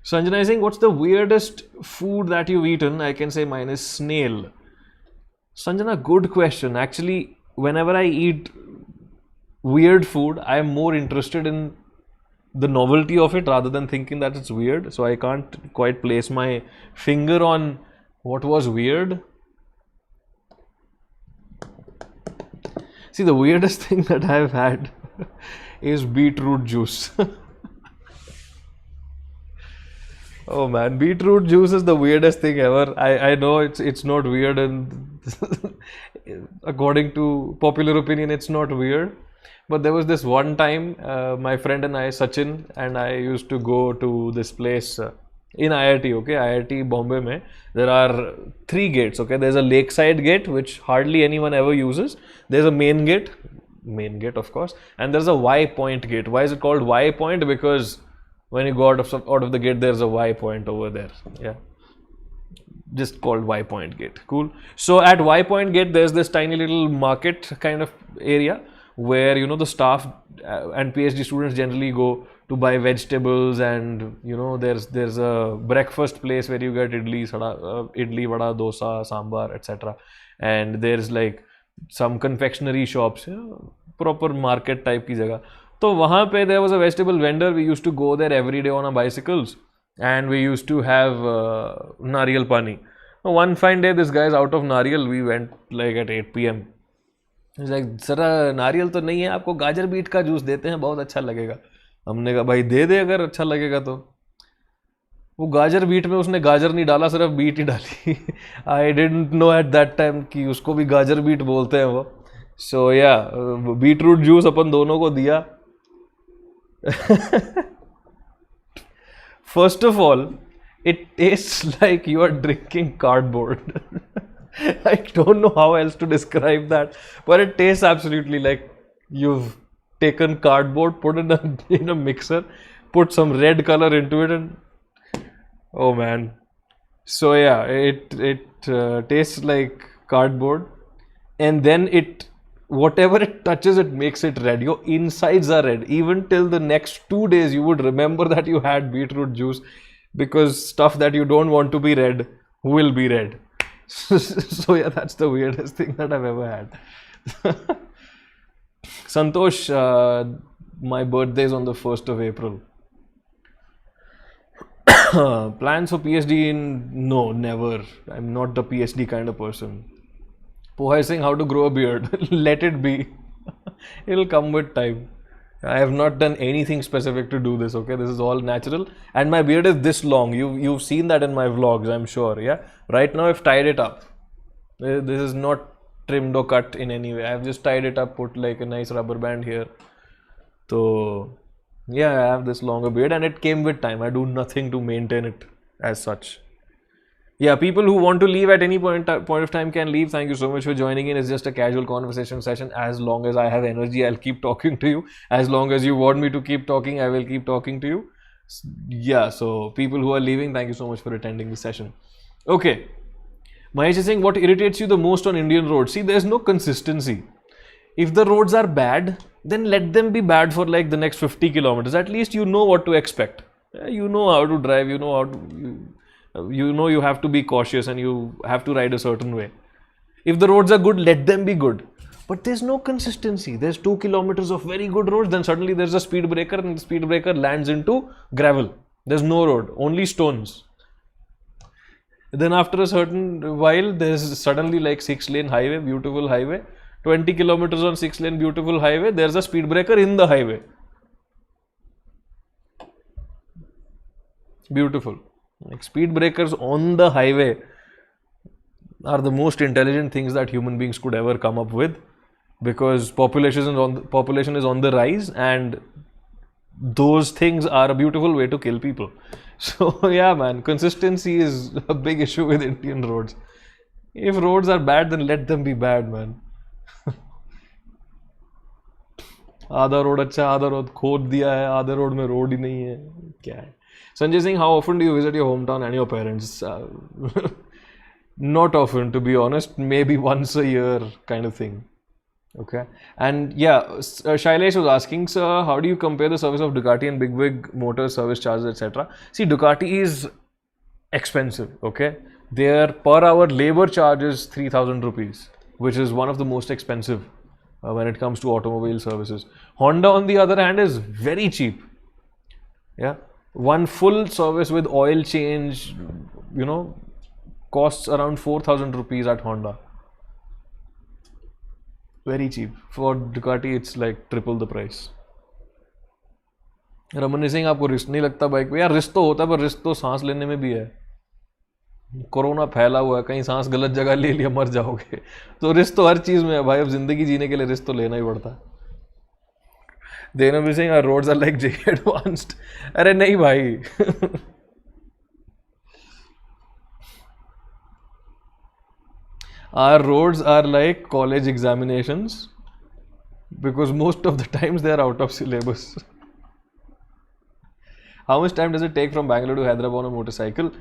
Sanjana is saying, what's the weirdest food that you've eaten? I can say mine is snail. Sanjana, good question. Actually, whenever I eat weird food, I am more interested in the novelty of it rather than thinking that it's weird. So I can't quite place my finger on what was weird. See, the weirdest thing that I've had is beetroot juice. Oh man, beetroot juice is the weirdest thing ever. I know it's not weird, and according to popular opinion, it's not weird. But there was this one time, my friend and I, Sachin, and I used to go to this place in IIT. Okay, IIT Bombay mein, there are 3 gates. Okay, there's a lakeside gate which hardly anyone ever uses. There's a main gate of course, and there's a Y point gate. Why is it called Y point? Because when you go out of the gate, there's a Y point over there. Yeah, just called Y point gate. Cool. So at Y point gate, there's this tiny little market kind of area where the staff and PhD students generally go to buy vegetables, and there's a breakfast place where you get idli, vada, dosa, sambar, etc. And there's like some confectionery shops, proper market type की जगह. तो वहाँ पे there was a vegetable vendor. We used to go there every day on our bicycles, and we used to have nariyal pani. One fine day, this guy's out of nariyal. We went like at 8 p.m. He's like, sir नारियल तो नहीं है, आपको गाजर beat का juice देते हैं, बहुत अच्छा लगेगा. हमने कहा भाई दे दे अगर अच्छा लगेगा तो. वो गाजर बीट में उसने गाजर नहीं डाला, सिर्फ बीट ही डाली. I didn't know at that time कि उसको भी गाजर बीट बोलते हैं वो. सो या बीटरूट जूस अपन दोनों को दिया. First of all, it tastes like you are drinking cardboard. I don't know how else to describe that, but it tastes absolutely like you've taken cardboard, put it in a mixer, put some red color into it, and oh man. So yeah, it tastes like cardboard, and then whatever it touches, it makes it red. Your insides are red. Even till the next 2 days, you would remember that you had beetroot juice, because stuff that you don't want to be red will be red. So yeah, that's the weirdest thing that I've ever had. Santosh, my birthday is on the 1st of April. Plans for PhD no, never. I'm not the PhD kind of person. Pohai Singh, how to grow a beard? Let it be. It'll come with time. I have not done anything specific to do this, okay? This is all natural. And my beard is this long. You've seen that in my vlogs, I'm sure, yeah? Right now I've tied it up. This is not trimmed or cut in any way. I've just tied it up, put like a nice rubber band here. So, yeah, I have this longer beard, and it came with time. I do nothing to maintain it as such. Yeah, people who want to leave at any point of time can leave. Thank you so much for joining in. It's just a casual conversation session. As long as I have energy, I'll keep talking to you. As long as you want me to keep talking, I will keep talking to you. Yeah, so people who are leaving, thank you so much for attending the session. Okay. Mahesh is saying, what irritates you the most on Indian roads? See, there's no consistency. If the roads are bad, then let them be bad for like the next 50 kilometers. At least you know what to expect. You know how to drive, you know how to... you have to be cautious, and you have to ride a certain way. If the roads are good, let them be good. But there's no consistency. There's 2 kilometers of very good roads, then suddenly there's a speed breaker, and the speed breaker lands into gravel. There's no road, only stones. Then after a certain while, there's suddenly like 6-lane highway, beautiful highway. 20 kilometers on 6-lane beautiful highway, there's a speed breaker in the highway. Beautiful. Like speed breakers on the highway are the most intelligent things that human beings could ever come up with, because population is on the rise, and those things are a beautiful way to kill people. So yeah, man, consistency is a big issue with Indian roads. If roads are bad, then let them be bad, man. आधा road अच्छा, आधा road खोद दिया है, आधा road में road ही नहीं है, क्या है? Sanjay Singh, how often do you visit your hometown and your parents? Not often, to be honest. Maybe once a year kind of thing. Okay. And yeah, Shailesh was asking, sir, how do you compare the service of Ducati and Big Motors, service charges, etc.? See, Ducati is expensive, okay? Their per hour labor charge is 3,000 rupees, which is one of the most expensive when it comes to automobile services. Honda, on the other hand, is very cheap. Yeah. One full service with oil change, costs around 4,000 rupees at Honda. Very cheap. For Ducati, it's like triple the price. Raman Singh आपको risk नहीं लगता bike पे? यार risk तो होता है, पर risk तो सांस लेने में भी है. कोरोना फैला हुआ है, कहीं सांस गलत जगह ले लिया मर जाओगे. तो रिस्क तो हर चीज में है भाई. अब जिंदगी जीने के लिए रिस्क तो लेना ही पड़ता है. देना Singh our roads are like J advanced. अरे नहीं भाई. Our roads are like college examinations because most of the times they are out of syllabus. How much time does it take from Bangalore to Hyderabad on a motorcycle?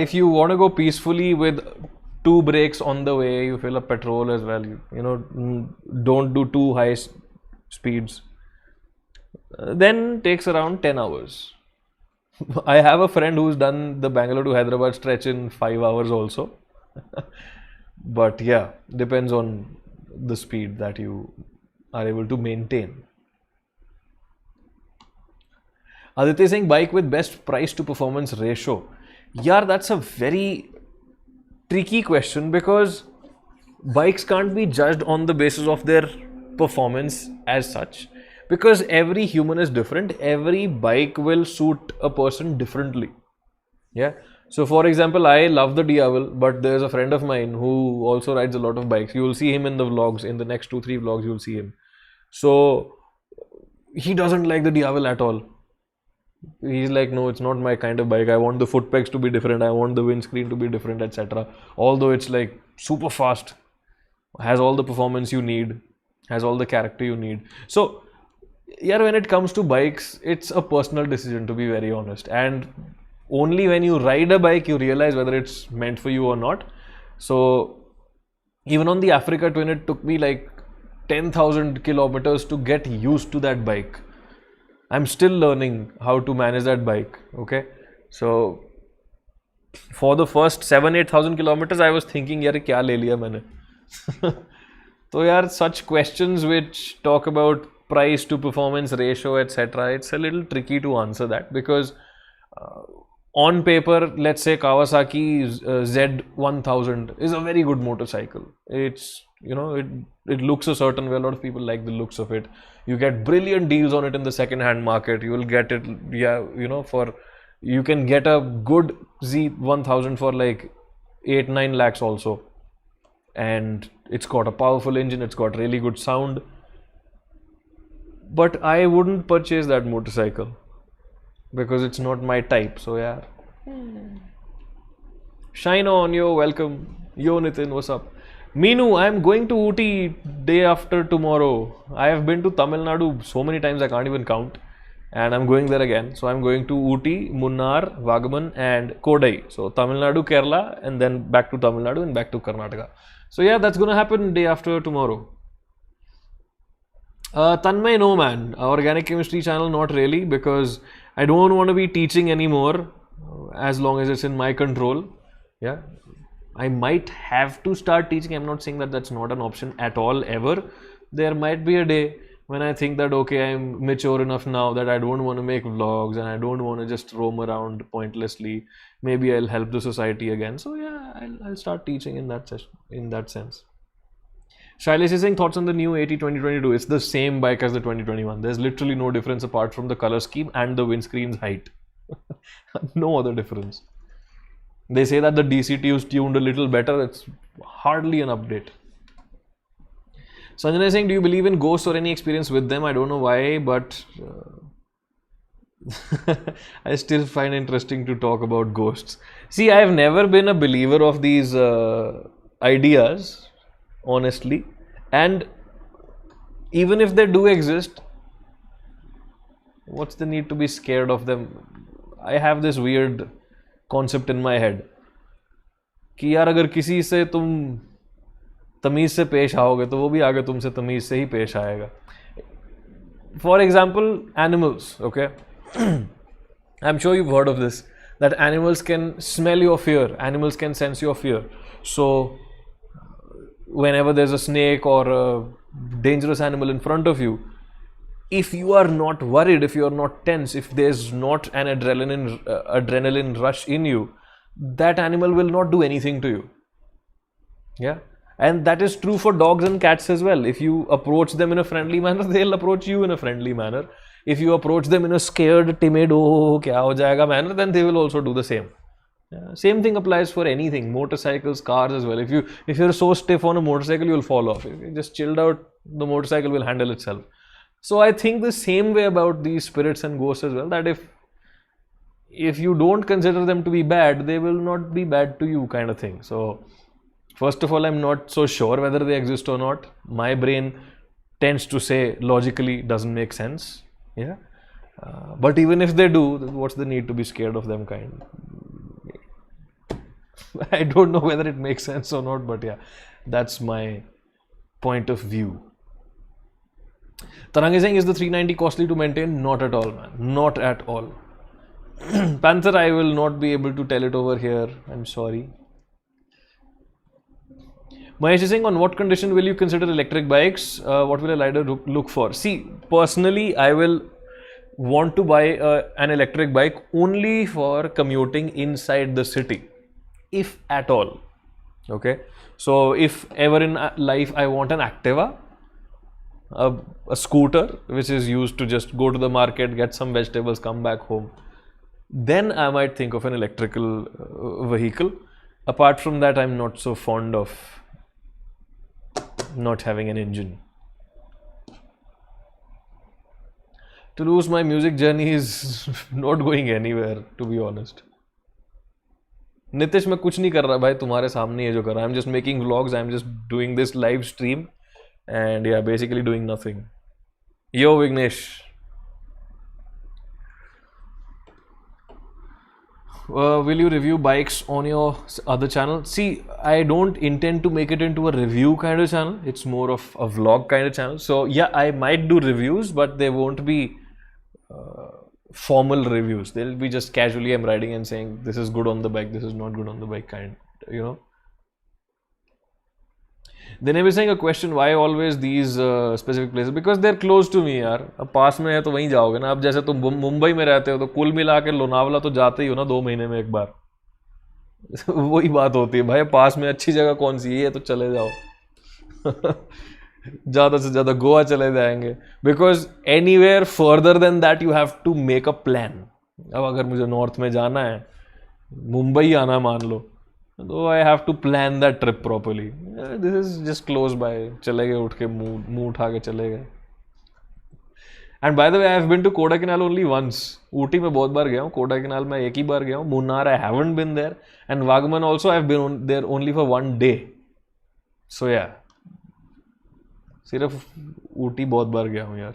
If you want to go peacefully with 2 breaks on the way, you fill up petrol as well. You know, don't do too high speeds. Then takes around 10 hours. I have a friend who's done the Bangalore to Hyderabad stretch in 5 hours also. But yeah, depends on the speed that you are able to maintain. Aditya saying bike with best price to performance ratio. Yeah, that's a very tricky question because bikes can't be judged on the basis of their performance as such, because every human is different. Every bike will suit a person differently. Yeah. So for example, I love the Diavel, but there's a friend of mine who also rides a lot of bikes. You will see him in the vlogs. In the next 2-3 vlogs, you'll see him. So he doesn't like the Diavel at all. He's like, no, it's not my kind of bike. I want the foot pegs to be different. I want the windscreen to be different, etc. Although it's like super fast, has all the performance you need, has all the character you need. So yeah, when it comes to bikes, it's a personal decision, to be very honest. And only when you ride a bike, you realize whether it's meant for you or not. So even on the Africa Twin, it took me like 10,000 kilometers to get used to that bike. I'm still learning how to manage that bike. Okay. So for the first 7,000-8,000 kilometers, I was thinking, yaar, kya le liya maine? So yaar, such questions which talk about price to performance ratio, etc. It's a little tricky to answer that because on paper, let's say Kawasaki Z1000 is a very good motorcycle. It's, you know, it looks a certain way. A lot of people like the looks of it. You get brilliant deals on it in the second-hand market. You will get it, yeah, you know, you can get a good Z1000 for like 8-9 lakhs also. And it's got a powerful engine. It's got really good sound. But I wouldn't purchase that motorcycle because it's not my type. So yeah. Shine on, yo, welcome. Yo Nitin, what's up? Meenu, I'm going to Ooty day after tomorrow. I have been to Tamil Nadu so many times I can't even count, and I'm going there again. So I'm going to Ooty, Munnar, Vagaman and Kodai. So Tamil Nadu, Kerala, and then back to Tamil Nadu and back to Karnataka. So yeah, that's gonna happen day after tomorrow. Tanmay, no man. Organic chemistry channel, not really, because I don't want to be teaching anymore as long as it's in my control. Yeah, I might have to start teaching. I'm not saying that that's not an option at all ever. There might be a day when I think that okay, I'm mature enough now that I don't want to make vlogs and I don't want to just roam around pointlessly. Maybe I'll help the society again. So yeah, I'll start teaching in that sense. Shailesh is saying thoughts on the new 80 2022. It's the same bike as the 2021. There's literally no difference apart from the color scheme and the windscreen's height. No other difference. They say that the DCT is tuned a little better. It's hardly an update. Sanjana is saying, do you believe in ghosts or any experience with them? I don't know why, but I still find it interesting to talk about ghosts. See, I have never been a believer of these ideas, honestly. And even if they do exist, what's the need to be scared of them? I have this weird concept in my head कि यार अगर किसी से तुम तमीज से पेश आओगे तो वो भी आगे तुमसे तमीज से ही पेश आएगा. For example, animals, okay? I'm sure you've heard of this, that animals can smell your fear, animals can sense your fear. So whenever there's a snake or a dangerous animal in front of you, if you are not worried, if you are not tense, if there's not an adrenaline rush in you, that animal will not do anything to you. Yeah. And that is true for dogs and cats as well. If you approach them in a friendly manner, they'll approach you in a friendly manner. If you approach them in a scared, timid, oh, kya ho jayega manner, then they will also do the same. Same thing applies for anything, motorcycles, cars as well. If you're so stiff on a motorcycle, you'll fall off. If you're just chilled out, the motorcycle will handle itself. So I think the same way about these spirits and ghosts as well, that if you don't consider them to be bad, they will not be bad to you, kind of thing. So first of all, I'm not so sure whether they exist or not. My brain tends to say logically doesn't make sense. Yeah. But even if they do, what's the need to be scared of them, kind? I don't know whether it makes sense or not, but yeah, that's my point of view. Tarang is saying, is the 390 costly to maintain? Not at all, man. Not at all. Panther, I will not be able to tell it over here. I'm sorry. Mahesh is saying, on what condition will you consider electric bikes? What will a rider look for? See, personally, I will want to buy an electric bike only for commuting inside the city, if at all. Okay, so if ever in life I want an Activa, a scooter which is used to just go to the market, get some vegetables, come back home, then I might think of an electrical vehicle. Apart from that, I'm not so fond of not having an engine. To lose my music journey is not going anywhere, to be honest. Nitish, मैं कुछ नहीं कर रहा भाई, तुम्हारे सामने ये जो कर रहा, I'm just making vlogs, I'm just doing this live stream, and yeah, basically doing nothing. Yo, Vignesh. Will you review bikes on your other channel? See, I don't intend to make it into a review kind of channel. It's more of a vlog kind of channel. So yeah, I might do reviews, but they won't be formal reviews. They'll be just casually I'm riding and saying this is good on the bike, this is not good on the bike, kind, you know. Then I was saying a question, why always these specific places? Because they're close to me, यार. अब पास में है तो वहीं जाओगे ना. अब जैसे तुम मुंबई में रहते हो तो कुल मिला के लोनावला तो जाते ही हो ना 2 महीने में एक बार. वही बात होती है भाई, पास में अच्छी जगह कौन सी है तो चले जाओ. ज़्यादा से ज़्यादा गोवा चले जाएंगे. Because anywhere further than that you have to make a plan. अब अगर मुझे नॉर्थ में जाना है, मुंबई आना मान लो, तो I have to plan that trip properly. This is just close by. चले गए उठ के मुंह उठा के चले गए. And by the way, I have been to Kodaikanal only once. Ooty में बहुत बार गया हूँ, Kodaikanal में एक ही बार गया हूँ. Munnar I haven't been there, and Wagaman also I have been there only for 1 day. So yeah, सिर्फ ऊटी बहुत बार गया हूँ यार.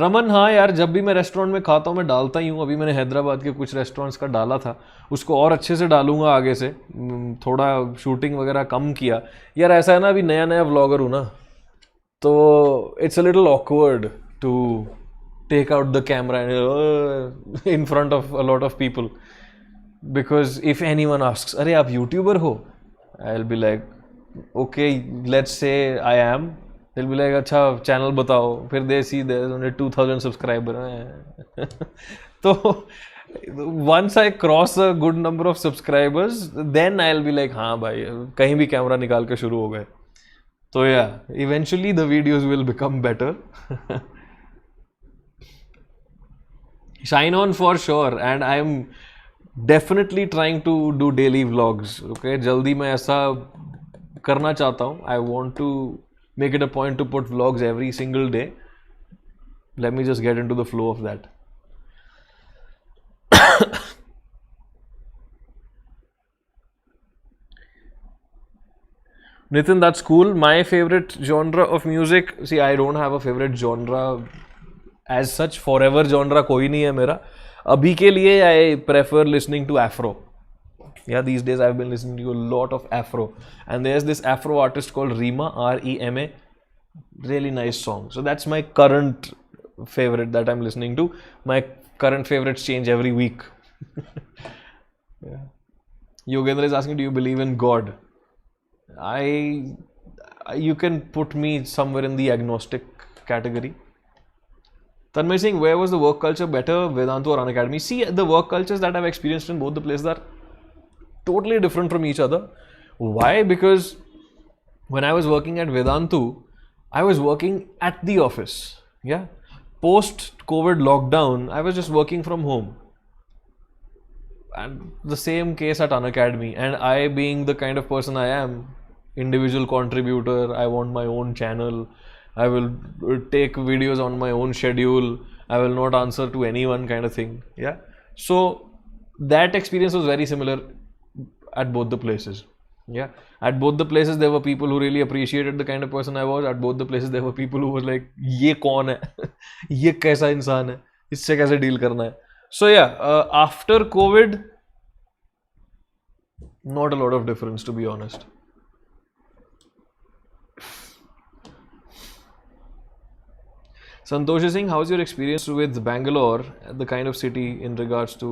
रमन, हाँ यार, जब भी मैं रेस्टोरेंट में खाता हूँ मैं डालता ही हूँ. अभी मैंने हैदराबाद के कुछ रेस्टोरेंट्स का डाला था, उसको और अच्छे से डालूंगा आगे से. थोड़ा शूटिंग वगैरह कम किया यार. ऐसा है ना, अभी नया नया व्लॉगर हूँ ना, तो it's a little awkward to take out the camera in front of a lot of people. Because if anyone asks, अरे आप यूट्यूबर हो, I will be like okay, let's say I am. They'll be like, अच्छा channel बताओ. फिर they see there's only 2000 subscriber. तो once I cross a good number of subscribers, then I'll be like, हाँ भाई, कहीं भी camera निकाल के शुरू हो गए. तो yeah, eventually the videos will become better. Shine on for sure, and I'm definitely trying to do daily vlogs. Okay, जल्दी मैं ऐसा करना चाहता हूँ. I want to make it a point to put vlogs every single day. Let me just get into the flow of that. Nitin, that's cool. My favorite genre of music, see, I don't have a favorite genre as such. Forever genre कोई नहीं है मेरा. अभी के लिए I prefer listening to Afro. Yeah, these days I've been listening to a lot of Afro, and there's this Afro artist called Rema, R-E-M-A. Really nice song. So that's my current favorite that I'm listening to. My current favorites change every week. Yeah. Yogendra is asking, do you believe in God? You can put me somewhere in the agnostic category. Tanmay saying, where was the work culture better, Vedanta or Unacademy? See, the work cultures that I've experienced in both the places are totally different from each other. Why? Because when I was working at Vedantu, I was working at the office. Yeah. Post COVID lockdown, I was just working from home. And the same case at Unacademy. And I, being the kind of person I am, individual contributor, I want my own channel. I will take videos on my own schedule. I will not answer to anyone, kind of thing. Yeah. So that experience was very similar at both the places. Yeah. At both the places, there were people who really appreciated the kind of person I was. At both the places, there were people who were like, "ये कौन है? ये कैसा इंसान है? इससे कैसे deal करना है?" So yeah, after COVID, not a lot of difference, to be honest. Santosh Singh, how's your experience with Bangalore, the kind of city in regards to...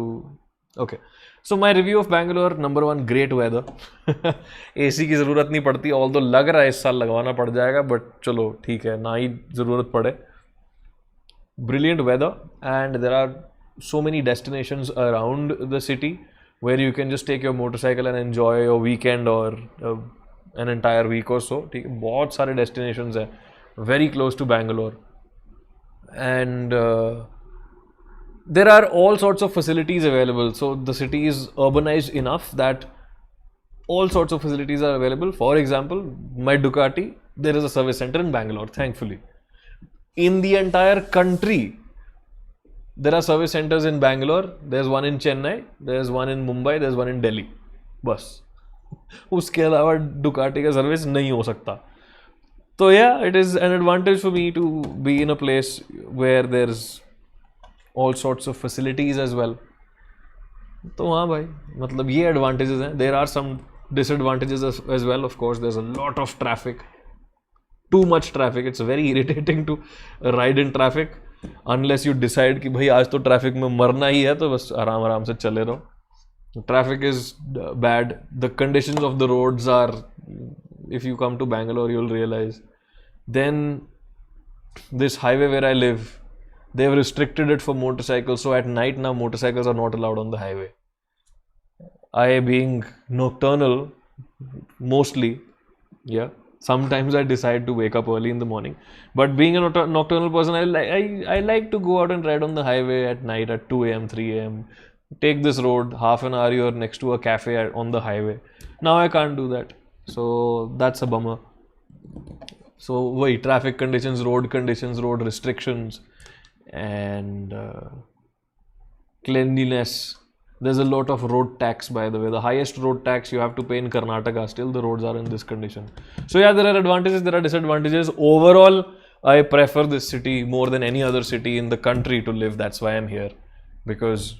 Okay, so my review of Bangalore, number one, great weather. AC की ज़रूरत नहीं पड़ती, although लग रहा है इस साल लगवाना पड़ जाएगा, but चलो ठीक है, ना ही ज़रूरत पड़े. Brilliant weather, and there are so many destinations around the city where you can just take your motorcycle and enjoy your weekend or an entire week or so. ठीक है, बहुत सारे destinations हैं, very close to Bangalore. And there are all sorts of facilities available. So the city is urbanized enough that all sorts of facilities are available. For example, my Ducati, there is a service center in Bangalore, thankfully. In the entire country, there are service centers in Bangalore. There's one in Chennai, there's one in Mumbai, there's one in Delhi. बस उसके अलावा Ducati का service नहीं हो सकता. So yeah, it is an advantage for me to be in a place where there's all sorts of facilities as well. तो हाँ भाई, मतलब ये advantages हैं. There are some disadvantages as well. Of course, there's a lot of traffic, too much traffic. It's very irritating to ride in traffic unless you decide कि भाई आज तो traffic में मरना ही है, तो बस आराम आराम से चले रहो. Traffic is bad. The conditions of the roads are, if you come to Bangalore, you'll realize. Then this highway where I live, they've restricted it for motorcycles. So at night now, motorcycles are not allowed on the highway. I, being nocturnal, mostly, yeah, sometimes I decide to wake up early in the morning. But being a nocturnal person, I like to go out and ride on the highway at night at 2 a.m., 3 a.m. Take this road, half an hour you're next to a cafe on the highway. Now I can't do that. So that's a bummer. So why traffic conditions, road restrictions, and cleanliness. There's a lot of road tax, by the way. The highest road tax you have to pay in Karnataka. Still the roads are in this condition. So yeah, there are advantages, there are disadvantages. Overall, I prefer this city more than any other city in the country to live. That's why I'm here. Because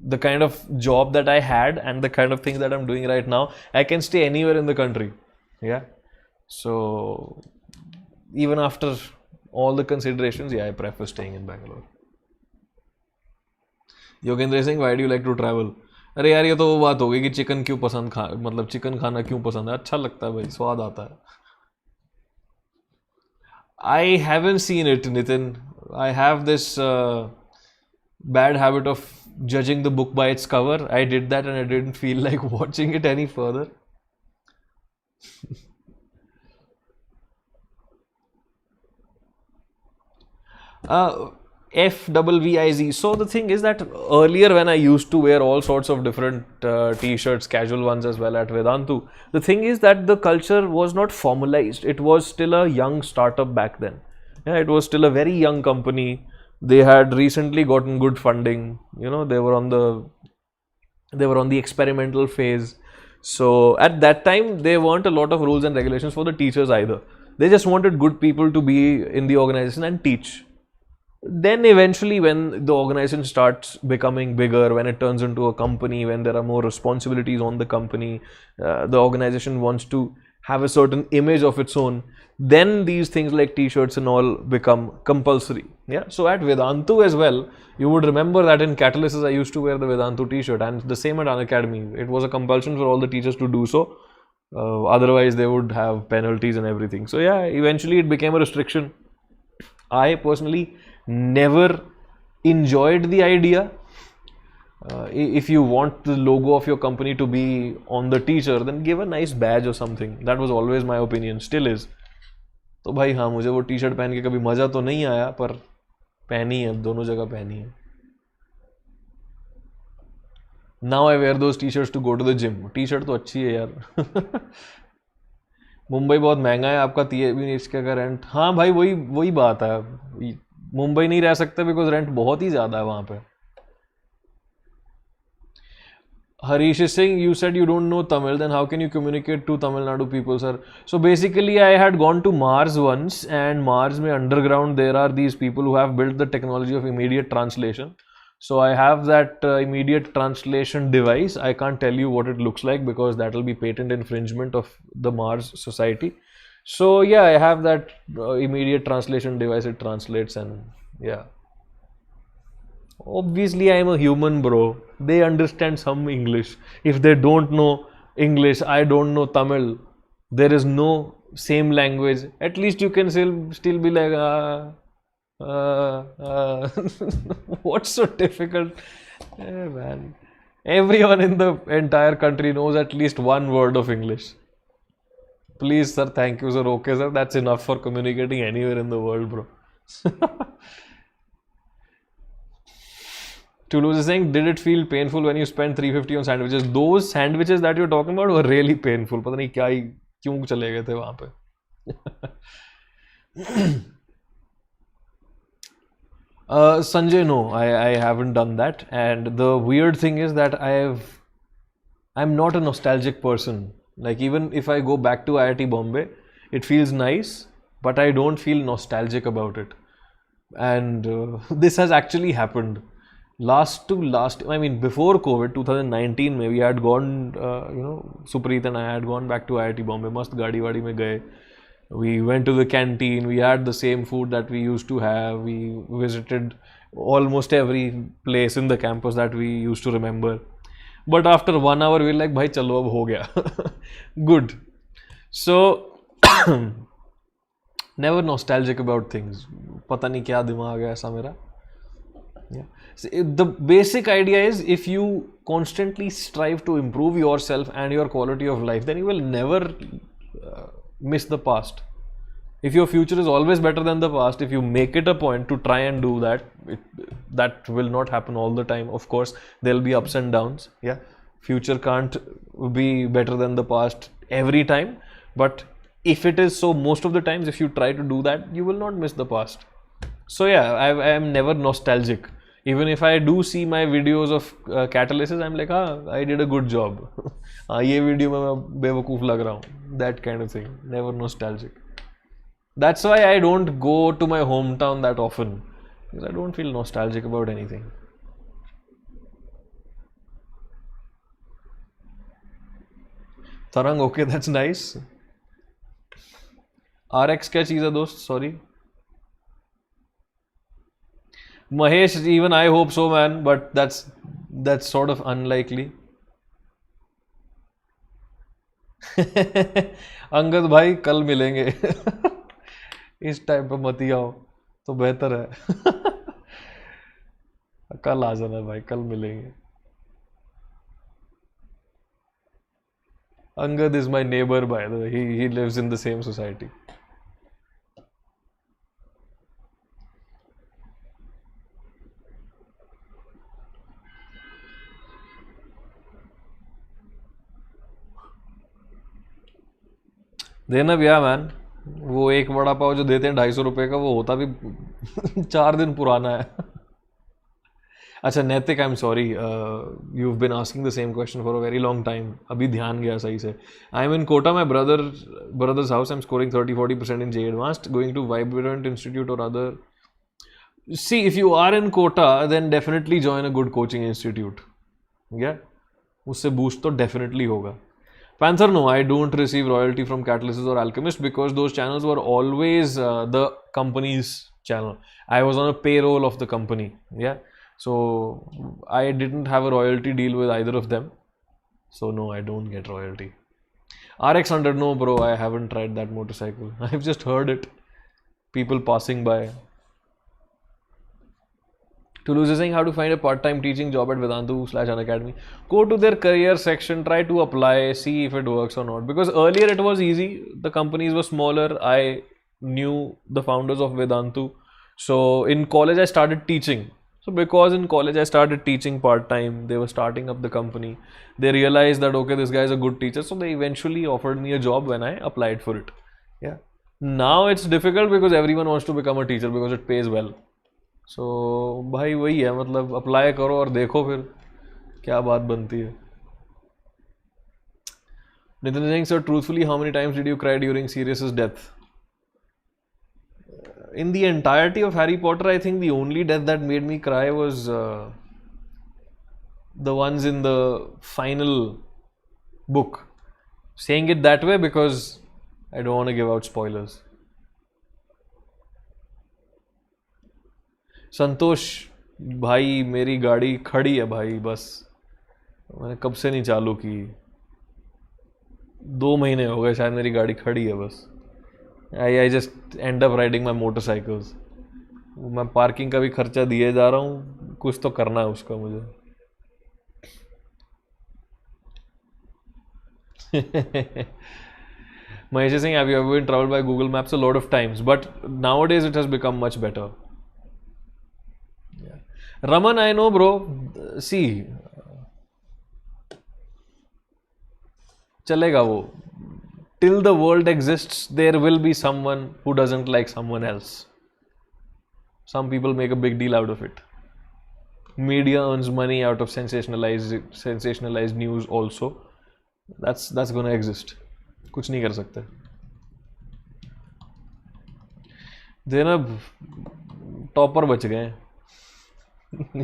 the kind of job that I had and the kind of things that I'm doing right now, I can stay anywhere in the country. Yeah. So even after all the considerations, yeah, I prefer staying in Bangalore. Yogendra Singh, why do you like to travel? अरे यार, ये तो वो बात हो गई कि chicken क्यों पसंद मतलब चिकन खाना क्यों पसंद है. अच्छा लगता है भाई, स्वाद आता है. I haven't seen it, Nitin. I have this bad habit of judging the book by its cover. I did that and I didn't feel like watching it any further. FWVIZ. So the thing is that earlier when I used to wear all sorts of different t-shirts, casual ones as well at Vedantu, the thing is that the culture was not formalized. It was still a young startup back then. Yeah, it was still a very young company. They had recently gotten good funding. You know, they were on the experimental phase. So at that time, there weren't a lot of rules and regulations for the teachers either. They just wanted good people to be in the organization and teach. Then eventually, when the organization starts becoming bigger, when it turns into a company, when there are more responsibilities on the company, the organization wants to have a certain image of its own, then these things like t-shirts and all become compulsory. Yeah. So at Vedantu as well, you would remember that in Catalysis I used to wear the Vedantu t-shirt, and the same at Unacademy. It was a compulsion for all the teachers to do so. Otherwise they would have penalties and everything. So yeah, eventually it became a restriction. I personally never enjoyed the idea. If you want the logo of your company to be on the t-shirt, then give a nice badge or something. That was always my opinion, still is. तो भाई हाँ, मुझे वो T shirt पहन के कभी मज़ा तो नहीं आया, पर पहनी है, दोनों जगह पहनी है. Now I wear those t-shirts to go to the gym. T-shirt तो अच्छी है यार. मुंबई बहुत महंगा है, आपका 3 BHK का रेंट. हाँ भाई, वही बात है. मुंबई नहीं रह सकते बिकॉज रेंट बहुत ही ज़्यादा है वहाँ पे. Harish is saying, you said you don't know Tamil, then how can you communicate to Tamil Nadu people, sir? So basically, I had gone to Mars once, and Mars mein underground there are these people who have built the technology of immediate translation. So I have that immediate translation device. I can't tell you what it looks like because that will be patent infringement of the Mars Society. So yeah, I have that immediate translation device. It translates, and yeah. Obviously, I am a human, bro. They understand some English. If they don't know English, I don't know Tamil. There is no same language. At least you can still be like, what's so difficult? Man. Everyone in the entire country knows at least one word of English. Please, sir. Thank you, sir. Okay, sir. That's enough for communicating anywhere in the world, bro. Toulouse is saying, did it feel painful when you spent 350 on sandwiches? Those sandwiches that you're talking about were really painful. पता नहीं क्या ही क्यों चले गए थे वहाँ पे. Sanjay, no, I haven't done that. And the weird thing is that I'm not a nostalgic person. Like even if I go back to IIT Bombay, it feels nice, but I don't feel nostalgic about it. And this has actually happened. I mean, before COVID, 2019, we had gone, Supreet and I had gone back to IIT Bombay. Mast gaadi wadi mein gaye. We went to the canteen. We had the same food that we used to have. We visited almost every place in the campus that we used to remember. But after 1 hour, we were like, bhai, chalo, ab ho gaya. Good. So, never nostalgic about things. Pata nahi kya dimag hai aisa mera. Yeah. So the basic idea is if you constantly strive to improve yourself and your quality of life, then you will never miss the past. If your future is always better than the past, if you make it a point to try and do that, that will not happen all the time. Of course, there will be ups and downs. Yeah, future can't be better than the past every time. But if it is so, most of the times, if you try to do that, you will not miss the past. So yeah, I am never nostalgic. Even if I do see my videos of catalysis, I'm like, I did a good job. ये video में मैं बेवकूफ लग रहा हूँ. That kind of thing. Never nostalgic. That's why I don't go to my hometown that often. Because I don't feel nostalgic about anything. Tarang, okay, that's nice. RX क्या चीज़ है दोस्त? Sorry. Mahesh, even I hope so, man, but that's sort of unlikely. Angad भाई कल मिलेंगे. इस time पे मत ही आओ तो बेहतर है. कल आ जाना भाई, कल मिलेंगे. Angad is my neighbor, by the way. He lives in the same society. देना भैया मैन. वो एक वड़ा पाव जो देते हैं 250 रुपये का, वो होता भी 4 दिन पुराना है. अच्छा Naitik, I am sorry, you have been asking the same question for a very long time. अभी ध्यान गया सही से. I am in Kota, my brother's house. I am scoring 30-40% in J advanced, going to Vibrant institute और other. See, if you are in Kota, then definitely join a good coaching institute. Yeah, उससे boost तो definitely होगा. Panther, no, I don't receive royalty from Catalysis or Alchemist because those channels were always the company's channel. I was on a payroll of the company. Yeah, so I didn't have a royalty deal with either of them. So no, I don't get royalty. RX100, no, bro, I haven't tried that motorcycle. I've just heard it. People passing by. Toulouse is saying how to find a part-time teaching job at Vedantu/Unacademy. Go to their career section, try to apply, see if it works or not. Because earlier it was easy. The companies were smaller. I knew the founders of Vedantu. So in college I started teaching. So because in college I started teaching part-time, they were starting up the company. They realized that okay, this guy is a good teacher. So they eventually offered me a job when I applied for it. Yeah. Now it's difficult because everyone wants to become a teacher because it pays well. So भाई वही है, मतलब apply करो और देखो फिर क्या बात बनती है. Nitin saying, sir, truthfully, how many times did you cry during Sirius's death? In the entirety of Harry Potter, I think the only death that made me cry was the ones in the final book. Saying it that way because I don't want to give out spoilers. संतोष भाई मेरी गाड़ी खड़ी है भाई, बस मैंने कब से नहीं चालू की, 2 महीने हो गए शायद मेरी गाड़ी खड़ी है बस. I just end up riding my motorcycles. मैं पार्किंग का भी खर्चा दिए जा रहा हूँ, कुछ तो करना है उसका मुझे. Mahesh is saying, have you ever been traveled by Google Maps? A lot of times, but nowadays it has become much better. Yeah. Raman, I know, bro. See, चलेगा वो. Till the world exists, there will be someone who doesn't like someone else. Some people make a big deal out of it. Media earns money out of sensationalized news also. That's gonna exist. कुछ नहीं कर सकते. देना topper बच गए.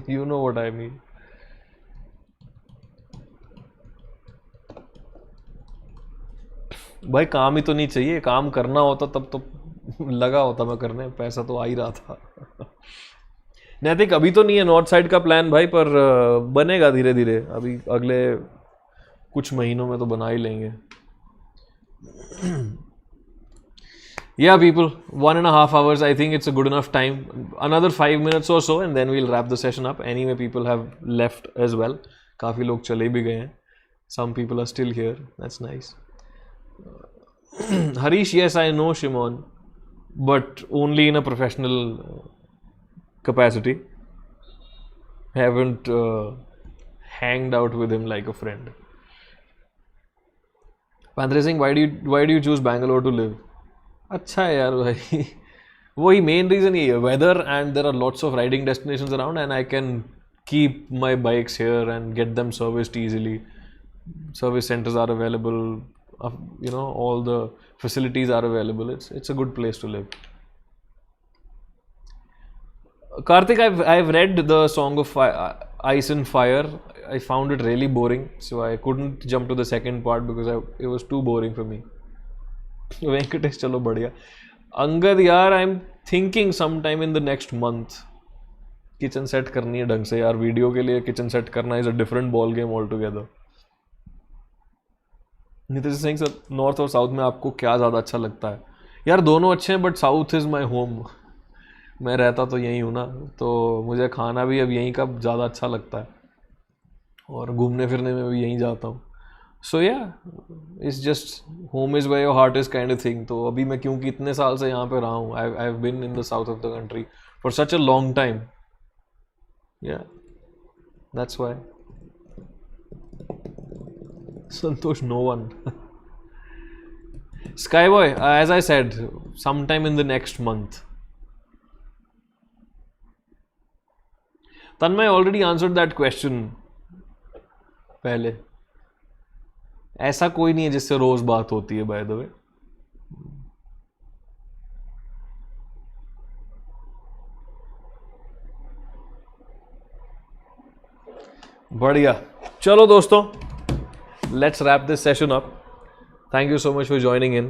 You know what I mean. भाई काम ही तो नहीं चाहिए, काम करना होता तब तो लगा होता मैं करने, पैसा तो आ ही रहा था. नैतिक अभी तो नहीं है नॉर्थ साइड का प्लान भाई, पर बनेगा धीरे धीरे. अभी अगले कुछ महीनों में तो बना ही लेंगे. Yeah, people, 1.5 hours, I think it's a good enough time. Another 5 minutes or so and then we'll wrap the session up. Anyway, people have left as well. काफ़ी लोग चले भी गए हैं. Some people are still here. That's nice. Harish, yes, I know Shimon, but only in a professional capacity. Haven't hanged out with him like a friend. Pandre Singh, why do you choose Bangalore to live? अच्छा है यार भाई. वही main reason ये है, weather, and there are lots of riding destinations around and I can keep my bikes here and get them serviced easily. Service centers are available, you know, all the facilities are available. It's a good place to live. Karthik, I've read the Song of Ice and Fire. I found it really boring, so I couldn't jump to the second part because it was too boring for me. Venkatesh चलो बढ़िया. अंगद यार, I am thinking some time in the next month kitchen set करनी है ढंग से यार. Video के लिए किचन सेट करना is a different ball game altogether. Nitish Singh sir, north और साउथ में आपको क्या ज़्यादा अच्छा लगता है? यार दोनों अच्छे हैं, but south is my home. मैं रहता तो यहीं हूँ ना, तो मुझे खाना भी अब यहीं का ज़्यादा अच्छा लगता है और घूमने फिरने में भी यहीं जाता हूँ. So yeah it's just home is where your heart is kind of thing. तो अभी मैं क्योंकि इतने साल से यहाँ पे रहा हूँ, I have been in the south of the country for such a long time. Yeah that's why. Santosh, no one. Skyboy, as I said, sometime in the next month. Tanmay already answered that question पहले. ऐसा कोई नहीं है जिससे रोज बात होती है, by the way. बढ़िया. चलो दोस्तों, let's wrap this session up. Thank you so much for joining in.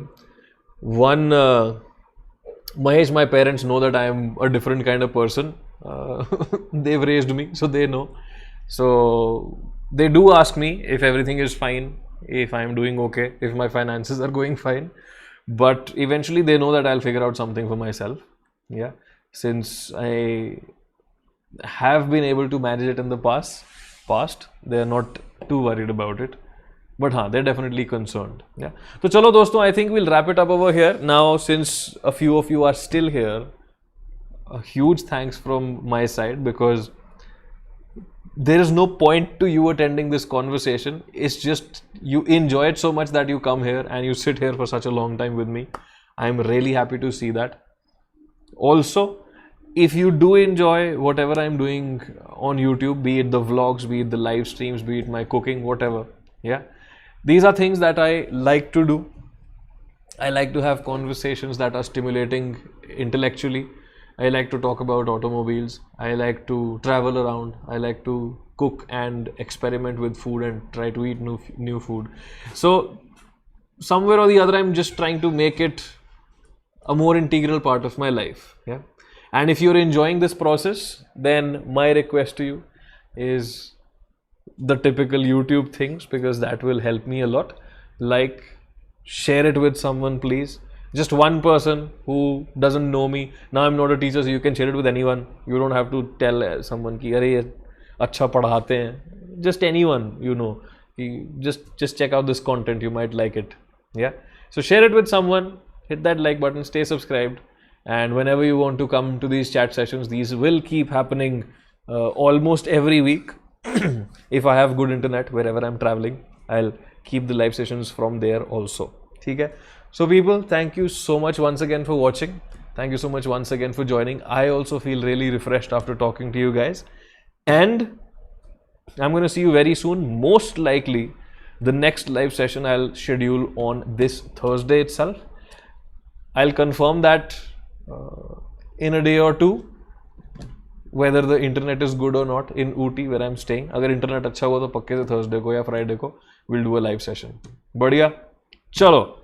One, Mahesh, my parents know that I am a different kind of person. They've raised me, so they know. So they do ask me if everything is fine, if I'm doing okay, if my finances are going fine. But eventually they know that I'll figure out something for myself. Yeah, since I have been able to manage it in the past. They are not too worried about it. But they're definitely concerned. Yeah. So chalo dosto, I think we'll wrap it up over here. Now, since a few of you are still here, a huge thanks from my side, because there is no point to you attending this conversation. It's just you enjoy it so much that you come here and you sit here for such a long time with me. I'm really happy to see that. Also, if you do enjoy whatever I'm doing on YouTube, be it the vlogs, be it the live streams, be it my cooking, whatever, yeah, these are things that I like to do. I like to have conversations that are stimulating intellectually. I like to talk about automobiles. I like to travel around. I like to cook and experiment with food and try to eat new food. So somewhere or the other, I'm just trying to make it a more integral part of my life. Yeah. And if you're enjoying this process, then my request to you is the typical YouTube things, because that will help me a lot. Like, share it with someone, please. Just one person who doesn't know me. Now I'm not a teacher, so you can share it with anyone. You don't have to tell someone ki अरे ये अच्छा पढ़ाते हैं. Just anyone, you know. Just check out this content. You might like it. Yeah. So share it with someone. Hit that like button. Stay subscribed. And whenever you want to come to these chat sessions, these will keep happening almost every week. If I have good internet wherever I'm traveling, I'll keep the live sessions from there also. Okay? So people, thank you so much once again for watching. Thank you so much once again for joining. I also feel really refreshed after talking to you guys. And I'm going to see you very soon. Most likely, the next live session I'll schedule on this Thursday itself. I'll confirm that in a day or two, whether the internet is good or not in Ooty where I'm staying. अगर internet अच्छा हुआ तो पक्के से Thursday को या Friday को we'll do a live session. बढ़िया, चलो.